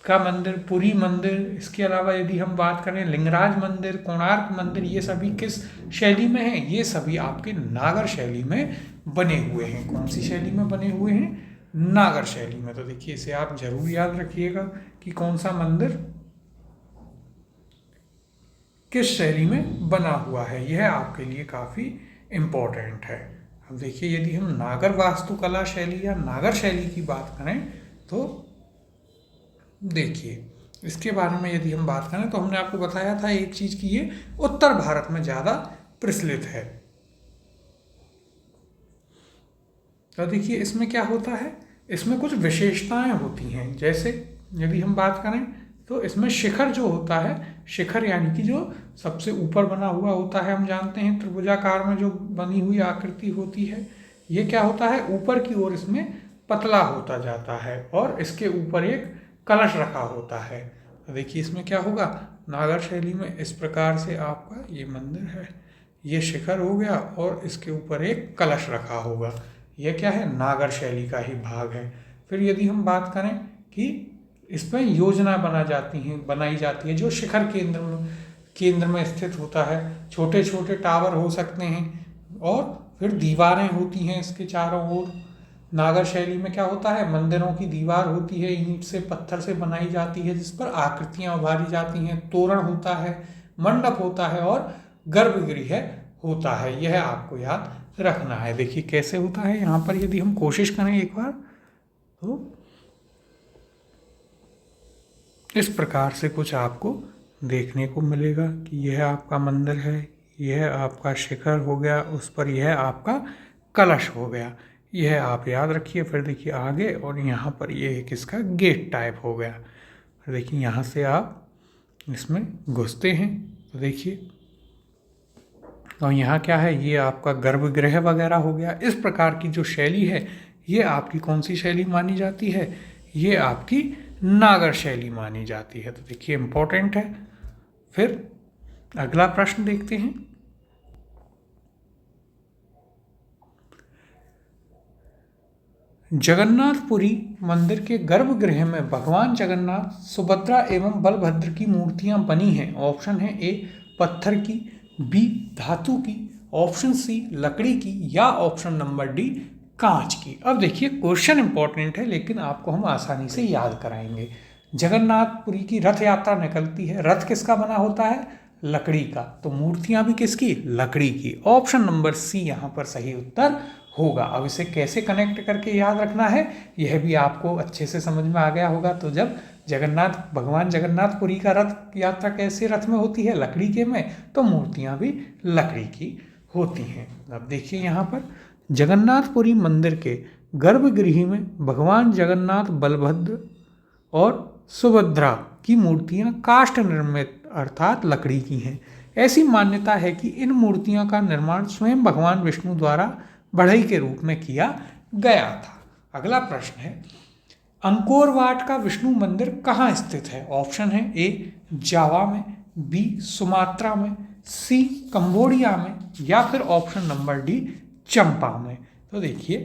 का मंदिर, पुरी मंदिर, इसके अलावा यदि हम बात करें लिंगराज मंदिर, कोणार्क मंदिर, ये सभी किस शैली में हैं? ये सभी आपके नागर शैली में बने हुए हैं। कौन सी शैली में बने हुए हैं? नागर शैली में। तो देखिए इसे आप जरूर याद रखिएगा कि कौन सा मंदिर किस शैली में बना हुआ है, यह आपके लिए काफ़ी इम्पोर्टेंट है। अब देखिए यदि हम नागर वास्तुकला शैली या नागर शैली की बात करें तो देखिए इसके बारे में यदि हम बात करें तो हमने आपको बताया था एक चीज़ की ये उत्तर भारत में ज़्यादा प्रचलित है। तो देखिए इसमें क्या होता है, इसमें कुछ विशेषताएं होती हैं। जैसे यदि हम बात करें तो इसमें शिखर जो होता है, शिखर यानी कि जो सबसे ऊपर बना हुआ होता है, हम जानते हैं त्रिभुजाकार में जो बनी हुई आकृति होती है, ये क्या होता है ऊपर की ओर इसमें पतला होता जाता है और इसके ऊपर एक कलश रखा होता है। तो देखिए इसमें क्या होगा, नागर शैली में इस प्रकार से आपका ये मंदिर है, ये शिखर हो गया और इसके ऊपर एक कलश रखा होगा। यह क्या है? नागर शैली का ही भाग है। फिर यदि हम बात करें कि इसमें योजना बनाई जाती है जो शिखर केंद्र में स्थित होता है। छोटे छोटे टावर हो सकते हैं और फिर दीवारें होती हैं इसके चारों ओर। नागर शैली में क्या होता है, मंदिरों की दीवार होती है, ईंट से पत्थर से बनाई जाती है जिस पर आकृतियां उभारी जाती हैं, तोरण होता है, मंडप होता है और गर्भगृह होता है। यह आपको याद रखना है। देखिए कैसे होता है यहाँ पर यदि हम कोशिश करें एक बार तो इस प्रकार से कुछ आपको देखने को मिलेगा कि यह आपका मंदिर है, यह आपका शिखर हो गया, उस पर यह आपका कलश हो गया। यह आप याद रखिए। फिर देखिए आगे और यहाँ पर ये एक इसका गेट टाइप हो गया। फिर देखिए यहाँ से आप इसमें घुसते हैं तो देखिए और यहाँ क्या है, ये आपका गर्भगृह वगैरह हो गया। इस प्रकार की जो शैली है ये आपकी कौन सी शैली मानी जाती है? ये आपकी नागर शैली मानी जाती है। तो देखिए इम्पोर्टेंट है। फिर अगला प्रश्न देखते हैं। जगन्नाथपुरी मंदिर के गर्भगृह में भगवान जगन्नाथ, सुभद्रा एवं बलभद्र की मूर्तियां बनी हैं। ऑप्शन है ए पत्थर की, बी धातु की, ऑप्शन सी लकड़ी की, या ऑप्शन नंबर डी कांच की। अब देखिए क्वेश्चन इंपॉर्टेंट है लेकिन आपको हम आसानी से याद कराएंगे। जगन्नाथपुरी की रथ यात्रा निकलती है, रथ किसका बना होता है? लकड़ी का। तो मूर्तियां भी किसकी? लकड़ी की। ऑप्शन नंबर सी यहाँ पर सही उत्तर होगा। अब इसे कैसे कनेक्ट करके याद रखना है यह भी आपको अच्छे से समझ में आ गया होगा। तो जब भगवान जगन्नाथपुरी का रथ यात्रा कैसे रथ में होती है? लकड़ी के में, तो मूर्तियां भी लकड़ी की होती हैं। अब देखिए यहाँ पर जगन्नाथपुरी मंदिर के गर्भगृह में भगवान जगन्नाथ, बलभद्र और सुभद्रा की मूर्तियां काष्ठ निर्मित अर्थात लकड़ी की हैं। ऐसी मान्यता है कि इन मूर्तियों का निर्माण स्वयं भगवान विष्णु द्वारा बढ़ई के रूप में किया गया था। अगला प्रश्न है, अंकोर वाट का विष्णु मंदिर कहाँ स्थित है? ऑप्शन है ए जावा में, बी सुमात्रा में, सी कंबोडिया में, या फिर ऑप्शन नंबर डी चंपा में। तो देखिए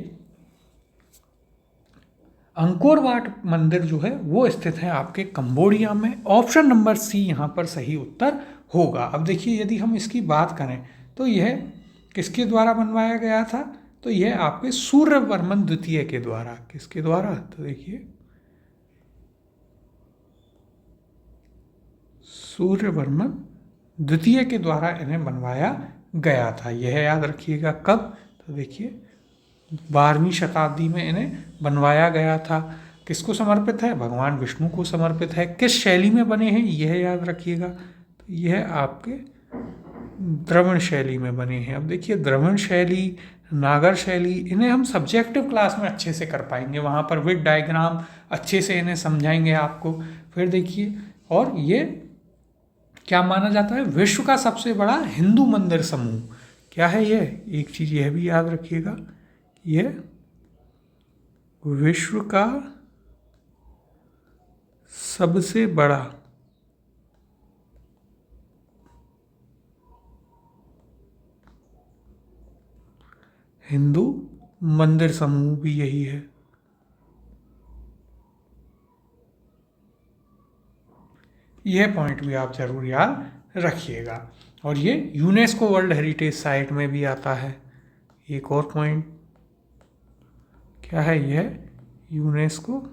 अंकोर वाट मंदिर जो है वो स्थित है आपके कंबोडिया में। ऑप्शन नंबर सी यहाँ पर सही उत्तर होगा। अब देखिए यदि हम इसकी बात करें तो यह किसके द्वारा बनवाया गया था? तो यह आपके सूर्यवर्मन द्वितीय के द्वारा। किसके द्वारा? तो देखिए सूर्यवर्मन द्वितीय के द्वारा इन्हें बनवाया गया था। यह याद रखिएगा। कब? तो देखिए 12वीं शताब्दी में इन्हें बनवाया गया था। किसको समर्पित है? भगवान विष्णु को समर्पित है। किस शैली में बने हैं यह याद रखिएगा। तो यह आपके द्रविड़ शैली में बने हैं। अब देखिए द्रविड़ शैली, नागर शैली, इन्हें हम सब्जेक्टिव क्लास में अच्छे से कर पाएंगे, वहाँ पर विद डायग्राम अच्छे से इन्हें समझाएंगे आपको। फिर देखिए, और ये क्या माना जाता है? विश्व का सबसे बड़ा हिंदू मंदिर समूह। क्या है ये? एक चीज़ यह भी याद रखिएगा, यह विश्व का सबसे बड़ा हिंदू मंदिर समूह भी यही है। यह पॉइंट भी आप जरूर याद रखिएगा। और ये यूनेस्को वर्ल्ड हेरिटेज साइट में भी आता है। एक और पॉइंट क्या है? यह यूनेस्को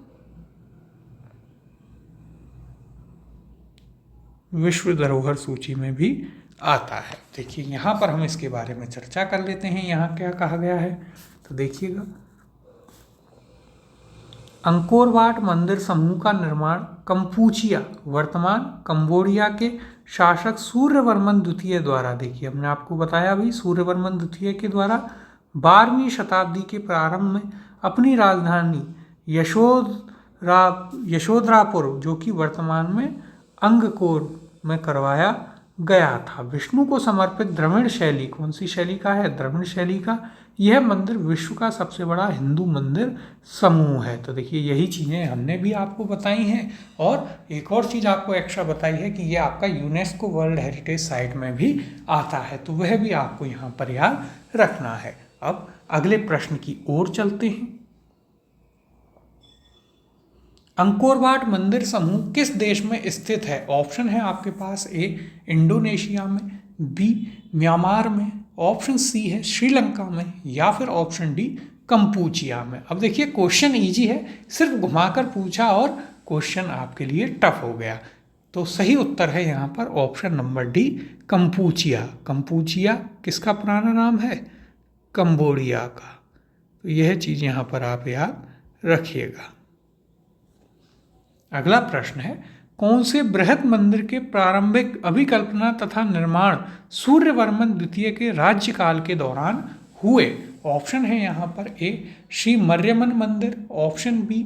विश्व धरोहर सूची में भी आता है। देखिए यहाँ पर हम इसके बारे में चर्चा कर लेते हैं। यहाँ क्या कहा गया है? तो देखिएगा, अंकोर वाट मंदिर समूह का निर्माण कंपूचिया, वर्तमान कंबोडिया के शासक सूर्यवर्मन द्वितीय द्वारा, देखिए हमने आपको बताया भी, सूर्यवर्मन द्वितीय के द्वारा 12वीं शताब्दी के प्रारंभ में अपनी राजधानी यशोधरापुर, जो कि वर्तमान में अंगकोर में करवाया गया था। विष्णु को समर्पित द्रविड़ शैली, कौन सी शैली का है? द्रविड़ शैली का। यह मंदिर विश्व का सबसे बड़ा हिंदू मंदिर समूह है। तो देखिए यही चीज़ें हमने भी आपको बताई हैं। और एक और चीज़ आपको एक्स्ट्रा बताई है कि यह आपका यूनेस्को वर्ल्ड हेरिटेज साइट में भी आता है, तो वह भी आपको यहाँ पर याद रखना है। अब अगले प्रश्न की ओर चलते हैं। अंकोर वाट मंदिर समूह किस देश में स्थित है? ऑप्शन है आपके पास, ए इंडोनेशिया में, बी म्यांमार में, ऑप्शन सी है श्रीलंका में, या फिर ऑप्शन डी कंपूचिया में। अब देखिए क्वेश्चन इजी है, सिर्फ घुमाकर पूछा और क्वेश्चन आपके लिए टफ हो गया। तो सही उत्तर है यहाँ पर option number D, Kampuchea. Kampuchea किसका पुराना नाम है? कंबोडिया का। तो यह चीज़ यहाँ पर आप याद रखिएगा। अगला प्रश्न है, कौन से बृहद मंदिर के प्रारंभिक अभिकल्पना तथा निर्माण सूर्यवर्मन द्वितीय के राज्यकाल के दौरान हुए? ऑप्शन है यहाँ पर, ए श्री मर्यमन मंदिर, ऑप्शन बी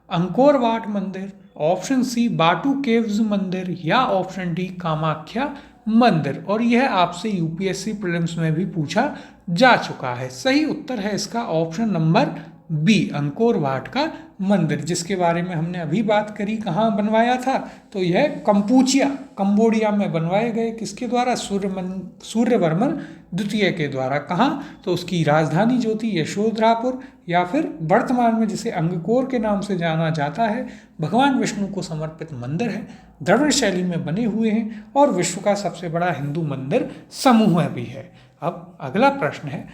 अंकोर वाट मंदिर, ऑप्शन सी बाटू केव्स मंदिर, या ऑप्शन डी कामाख्या मंदिर। और यह आपसे यूपीएससी प्रीलिम्स में भी पूछा जा चुका है। सही उत्तर है इसका option number B, Angkor Wat का मंदिर, जिसके बारे में हमने अभी बात करी। कहाँ बनवाया था? तो यह कंपूचिया, कंबोडिया में बनवाए गए। किसके द्वारा? सूर्यवर्मन द्वितीय के द्वारा। कहाँ? तो उसकी राजधानी जो थी यशोधरापुर, या फिर वर्तमान में जिसे अंगकोर के नाम से जाना जाता है। भगवान विष्णु को समर्पित मंदिर है, द्रविड़ शैली में बने हुए हैं और विश्व का सबसे बड़ा हिंदू मंदिर समूह भी है। अब अगला प्रश्न है,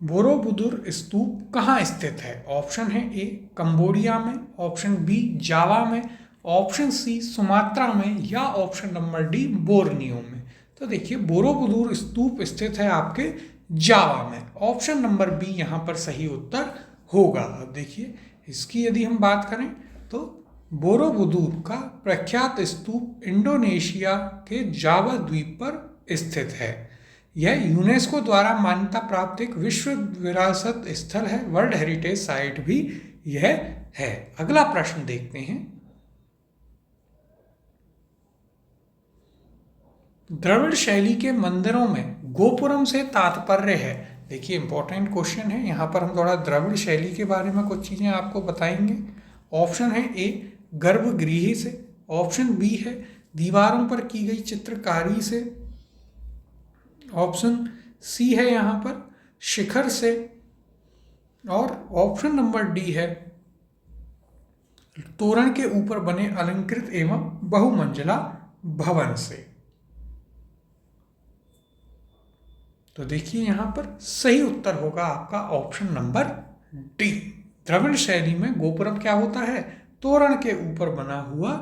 बोरोबुदुर स्तूप कहाँ स्थित है? ऑप्शन है ए कंबोडिया में, ऑप्शन बी जावा में, ऑप्शन सी सुमात्रा में, या ऑप्शन नंबर डी बोर्नियो में। तो देखिए बोरोबुदुर स्तूप स्थित है आपके जावा में। ऑप्शन नंबर बी यहाँ पर सही उत्तर होगा। अब देखिए इसकी यदि हम बात करें तो बोरोबुदुर का प्रख्यात स्तूप इंडोनेशिया के जावा द्वीप पर स्थित है। यह यूनेस्को द्वारा मान्यता प्राप्त एक विश्व विरासत स्थल है, वर्ल्ड हेरिटेज साइट भी यह है। अगला प्रश्न देखते हैं, द्रविड़ शैली के मंदिरों में गोपुरम से तात्पर्य है। देखिए इंपॉर्टेंट क्वेश्चन है, यहाँ पर हम थोड़ा द्रविड़ शैली के बारे में कुछ चीज़ें आपको बताएंगे। ऑप्शन है ए गर्भगृह से, ऑप्शन बी है दीवारों पर की गई चित्रकारी से, ऑप्शन सी है यहाँ पर शिखर से, और ऑप्शन नंबर डी है तोरण के ऊपर बने अलंकृत एवं बहुमंजिला भवन से। तो देखिए यहाँ पर सही उत्तर होगा आपका ऑप्शन नंबर डी। द्रविड़ शैली में गोपुरम क्या होता है? तोरण के ऊपर बना हुआ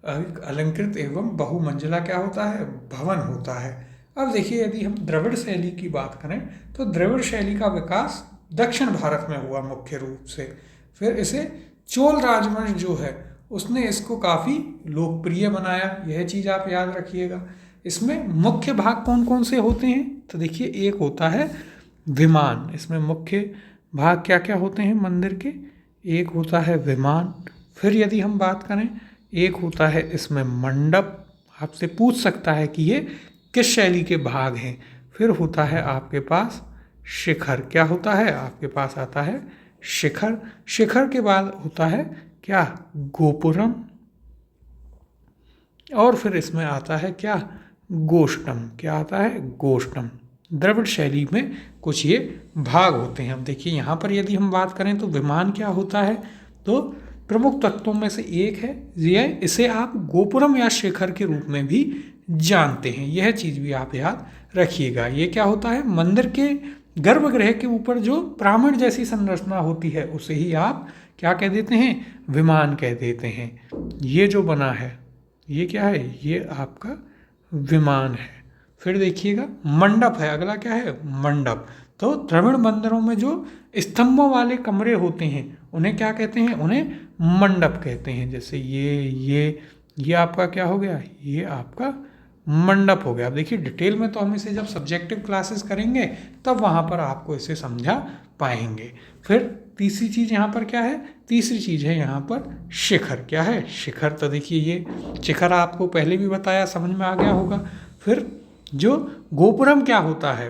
एक अलंकृत एवं बहुमंजिला क्या होता है? भवन होता है। अब देखिए यदि हम द्रविड़ शैली की बात करें तो द्रविड़ शैली का विकास दक्षिण भारत में हुआ मुख्य रूप से। फिर इसे चोल राजवंश जो है उसने इसको काफ़ी लोकप्रिय बनाया, यह चीज़ आप याद रखिएगा। इसमें मुख्य भाग कौन कौन से होते हैं? तो देखिए एक होता है विमान। इसमें मुख्य भाग क्या क्या होते हैं मंदिर के? एक होता है विमान। फिर यदि हम बात करें एक होता है इसमें मंडप, आपसे पूछ सकता है कि ये किस शैली के भाग हैं। फिर होता है आपके पास शिखर। क्या होता है? आपके पास आता है शिखर। शिखर के बाद होता है क्या? गोपुरम। और फिर इसमें आता है क्या? गोष्ठम। क्या आता है? गोष्ठम। द्रविड़ शैली में कुछ ये भाग होते हैं। अब देखिए यहाँ पर यदि हम बात करें तो विमान क्या होता है? तो प्रमुख तत्वों में से एक है ये, इसे आप गोपुरम या शिखर के रूप में भी जानते हैं। यह चीज़ भी आप याद रखिएगा। ये क्या होता है? मंदिर के गर्भगृह के ऊपर जो ब्राह्मण जैसी संरचना होती है उसे ही आप क्या कह देते हैं? विमान कह देते हैं। ये जो बना है ये क्या है? ये आपका विमान है। फिर देखिएगा मंडप है। अगला क्या है? मंडप। तो द्रविड़ मंदिरों में जो स्तंभों वाले कमरे होते हैं उन्हें क्या कहते हैं? उन्हें मंडप कहते हैं। जैसे ये आपका क्या हो गया? ये आपका मंडप हो गया। अब देखिए डिटेल में तो हम इसे जब सब्जेक्टिव क्लासेस करेंगे तब वहाँ पर आपको इसे समझा पाएंगे। फिर तीसरी चीज़ यहाँ पर क्या है? तीसरी चीज़ है यहाँ पर शिखर। क्या है? शिखर। तो देखिए ये शिखर आपको पहले भी बताया, समझ में आ गया होगा। फिर जो गोपुरम क्या होता है?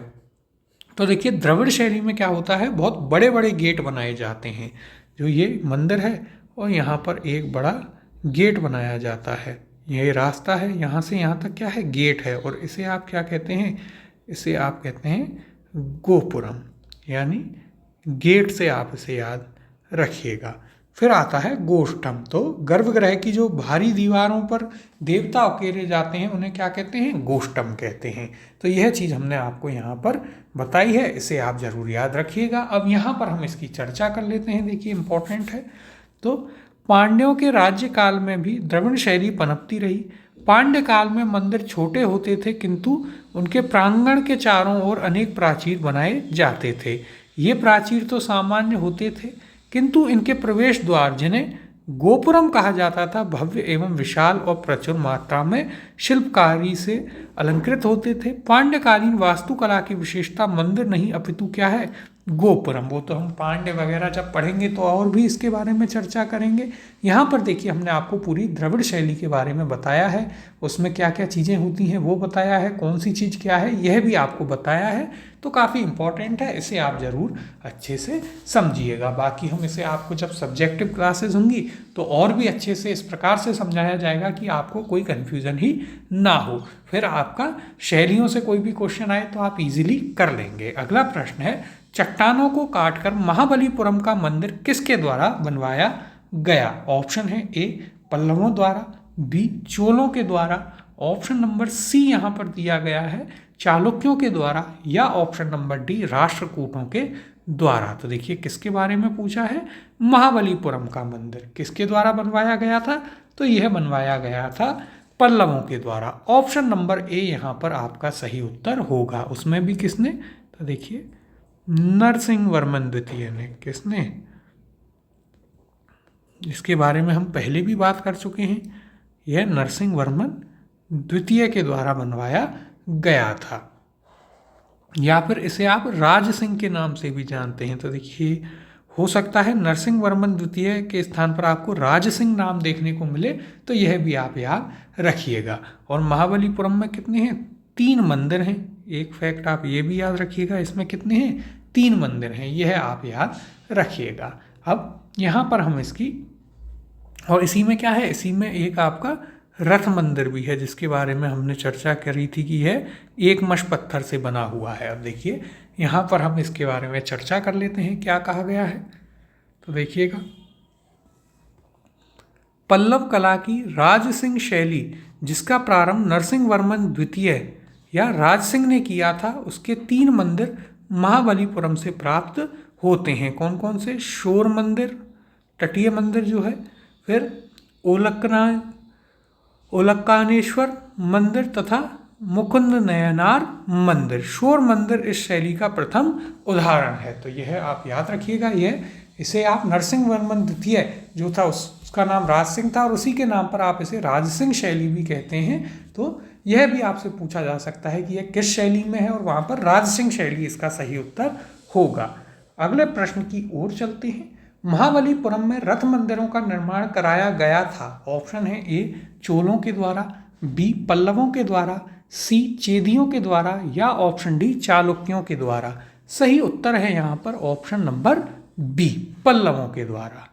तो देखिए द्रविड़ शैली में क्या होता है? बहुत बड़े बड़े गेट बनाए जाते हैं। जो ये मंदिर है और यहाँ पर एक बड़ा गेट बनाया जाता है। ये रास्ता है, यहाँ से यहाँ तक क्या है? गेट है। और इसे आप क्या कहते हैं? इसे आप कहते हैं गोपुरम, यानी गेट से आप इसे याद रखिएगा। फिर आता है गोष्ठम। तो गर्भगृह की जो भारी दीवारों पर देवता उकेरे जाते हैं उन्हें क्या कहते हैं? गोष्ठम कहते हैं। तो यह चीज़ हमने आपको यहाँ पर बताई है, इसे आप जरूर याद रखिएगा। अब यहाँ पर हम इसकी चर्चा कर लेते हैं। देखिए इंपॉर्टेंट है। तो पांड्यों के राज्यकाल में भी द्रविड़ शैली पनपती रही। पांड्य काल में मंदिर छोटे होते थे किंतु उनके प्रांगण के चारों ओर अनेक प्राचीर बनाए जाते थे। ये प्राचीर तो सामान्य होते थे किंतु इनके प्रवेश द्वार, जिन्हें गोपुरम कहा जाता था, भव्य एवं विशाल और प्रचुर मात्रा में शिल्पकारी से अलंकृत होते थे। पांड्यकालीन वास्तुकला की विशेषता मंदिर नहीं अपितु क्या है? गोपुरम। वो तो हम पांड्य वगैरह जब पढ़ेंगे तो और भी इसके बारे में चर्चा करेंगे। यहाँ पर देखिए हमने आपको पूरी द्रविड़ शैली के बारे में बताया है, उसमें क्या क्या चीज़ें होती हैं वो बताया है, कौन सी चीज़ क्या है यह भी आपको बताया है। तो काफ़ी इंपॉर्टेंट है, इसे आप ज़रूर अच्छे से समझिएगा। बाकी हम इसे आपको जब सब्जेक्टिव क्लासेस होंगी तो और भी अच्छे से इस प्रकार से समझाया जाएगा कि आपको कोई कन्फ्यूज़न ही ना हो। फिर आपका शैलियों से कोई भी क्वेश्चन आए तो आप इजीली कर लेंगे। अगला प्रश्न है, चट्टानों को काटकर महाबलीपुरम का मंदिर किसके द्वारा बनवाया गया? ऑप्शन है ए पल्लवों द्वारा, बी चोलों के द्वारा, ऑप्शन नंबर सी यहाँ पर दिया गया है चालुक्यों के द्वारा, या ऑप्शन नंबर डी राष्ट्रकूटों के द्वारा। तो देखिए किसके बारे में पूछा है? महाबलीपुरम का मंदिर किसके द्वारा बनवाया गया था? तो यह बनवाया गया था पल्लवों के द्वारा। ऑप्शन नंबर ए यहाँ पर आपका सही उत्तर होगा। उसमें भी किसने? तो देखिए नरसिंह वर्मन द्वितीय ने। किसने? इसके बारे में हम पहले भी बात कर चुके हैं। यह नरसिंह वर्मन द्वितीय के द्वारा बनवाया गया था, या फिर इसे आप राज सिंह के नाम से भी जानते हैं। तो देखिए हो सकता है नरसिंह वर्मन द्वितीय के स्थान पर आपको राज सिंह नाम देखने को मिले, तो यह भी आप याद रखिएगा। और महाबलीपुरम में कितने हैं? 3 मंदिर हैं। एक फैक्ट आप ये भी याद रखिएगा, इसमें कितने हैं? 3 मंदिर हैं, यह आप याद रखिएगा। अब यहाँ पर हम इसकी, और इसी में क्या है? इसी में एक आपका रथ मंदिर भी है जिसके बारे में हमने चर्चा करी थी कि यह एकमश पत्थर से बना हुआ है। अब देखिए यहाँ पर हम इसके बारे में चर्चा कर लेते हैं, क्या कहा गया है। तो देखिएगा, पल्लव कला की राज सिंह शैली जिसका प्रारंभ नरसिंह वर्मन द्वितीय या राज सिंह ने किया था, उसके 3 मंदिर महाबलीपुरम से प्राप्त होते हैं। कौन कौन से? शोर मंदिर, तटीय मंदिर जो है, फिर ओलक्कानेश्वर मंदिर तथा मुकुंद नयनार मंदिर। शोर मंदिर इस शैली का प्रथम उदाहरण है। तो यह आप याद रखिएगा, इसे आप नरसिंह वर्मन द्वितीय जो था उसका नाम राज सिंह था और उसी के नाम पर आप इसे राज सिंह शैली भी कहते हैं। तो यह भी आपसे पूछा जा सकता है कि यह किस शैली में है और वहाँ पर राज सिंह शैली इसका सही उत्तर होगा। अगले प्रश्न की ओर चलते हैं। महाबलीपुरम में रथ मंदिरों का निर्माण कराया गया था। ऑप्शन है ए चोलों के द्वारा, बी पल्लवों के द्वारा, सी चेदियों के द्वारा या ऑप्शन डी चालुक्यों के द्वारा। सही उत्तर है यहाँ पर ऑप्शन नंबर बी पल्लवों के द्वारा।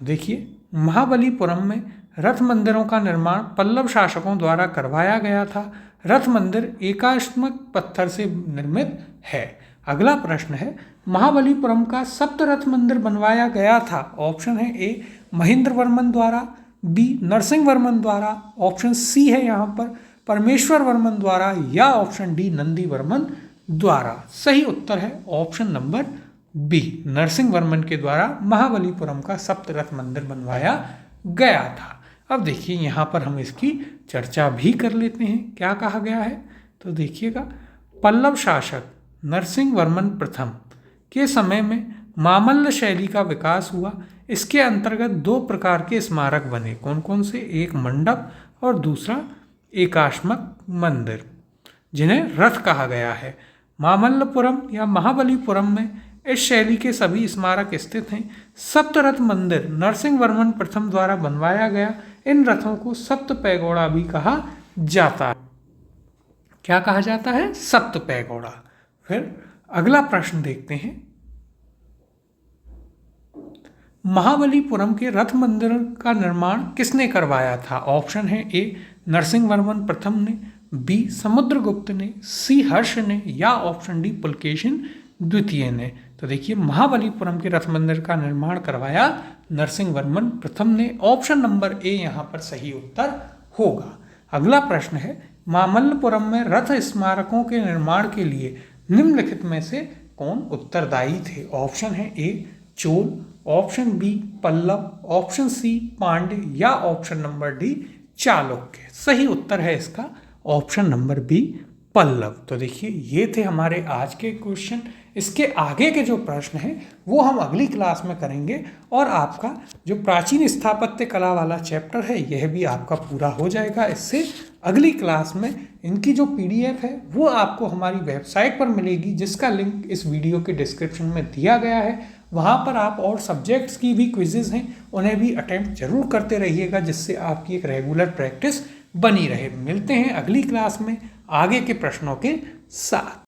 देखिए महाबलीपुरम में रथ मंदिरों का निर्माण पल्लव शासकों द्वारा करवाया गया था। रथ मंदिर एकाश्मक पत्थर से निर्मित है। अगला प्रश्न है महाबलीपुरम का सप्त रथ मंदिर बनवाया गया था। ऑप्शन है ए महेंद्र वर्मन द्वारा, बी नरसिंह वर्मन द्वारा, ऑप्शन सी है यहाँ पर परमेश्वर वर्मन द्वारा या ऑप्शन डी नंदी वर्मन द्वारा। सही उत्तर है option number B Narasimha Varman के द्वारा महाबलीपुरम का सप्त रथ मंदिर बनवाया गया था। अब देखिए यहाँ पर हम इसकी चर्चा भी कर लेते हैं। क्या कहा गया है तो देखिएगा, पल्लव शासक नरसिंह वर्मन प्रथम के समय में मामल्ल शैली का विकास हुआ। इसके अंतर्गत 2 प्रकार के स्मारक बने। कौन कौन से? एक मंडप और दूसरा एकाश्मक मंदिर, जिन्हें रथ कहा गया है। मामल्लपुरम या महाबलीपुरम में इस शैली के सभी स्मारक स्थित हैं। सप्तरथ मंदिर नरसिंह वर्मन प्रथम द्वारा बनवाया गया। इन रथों को सप्त पैगोड़ा भी कहा जाता है। क्या कहा जाता है? सप्त पैगोड़ा। फिर अगला प्रश्न देखते हैं। महाबलीपुरम के रथ मंदिर का निर्माण किसने करवाया था? ऑप्शन है ए नरसिंह वर्मन प्रथम ने, बी समुद्रगुप्त ने, सी हर्ष ने या ऑप्शन डी पुलकेशिन द्वितीय ने। तो देखिए महाबलीपुरम के रथ मंदिर का निर्माण करवाया नरसिंह वर्मन प्रथम ने। ऑप्शन नंबर ए यहाँ पर सही उत्तर होगा। अगला प्रश्न है मामल्लपुरम में रथ स्मारकों के निर्माण के लिए निम्नलिखित में से कौन उत्तरदायी थे? ऑप्शन है A Chola, option B Pallava, option C Pandya या ऑप्शन नंबर डी चालुक्य। सही उत्तर है इसका ऑप्शन नंबर बी पल्लव। तो देखिए ये थे हमारे आज के क्वेश्चन। इसके आगे के जो प्रश्न हैं वो हम अगली क्लास में करेंगे और आपका जो प्राचीन स्थापत्य कला वाला चैप्टर है यह भी आपका पूरा हो जाएगा। इससे अगली क्लास में इनकी जो PDF है वो आपको हमारी वेबसाइट पर मिलेगी, जिसका लिंक इस वीडियो के डिस्क्रिप्शन में दिया गया है। वहाँ पर आप और सब्जेक्ट्स की भी क्विजेज़ हैं, उन्हें भी अटेम्प्ट जरूर करते रहिएगा, जिससे आपकी एक रेगुलर प्रैक्टिस बनी रहे। मिलते हैं अगली क्लास में आगे के प्रश्नों के साथ।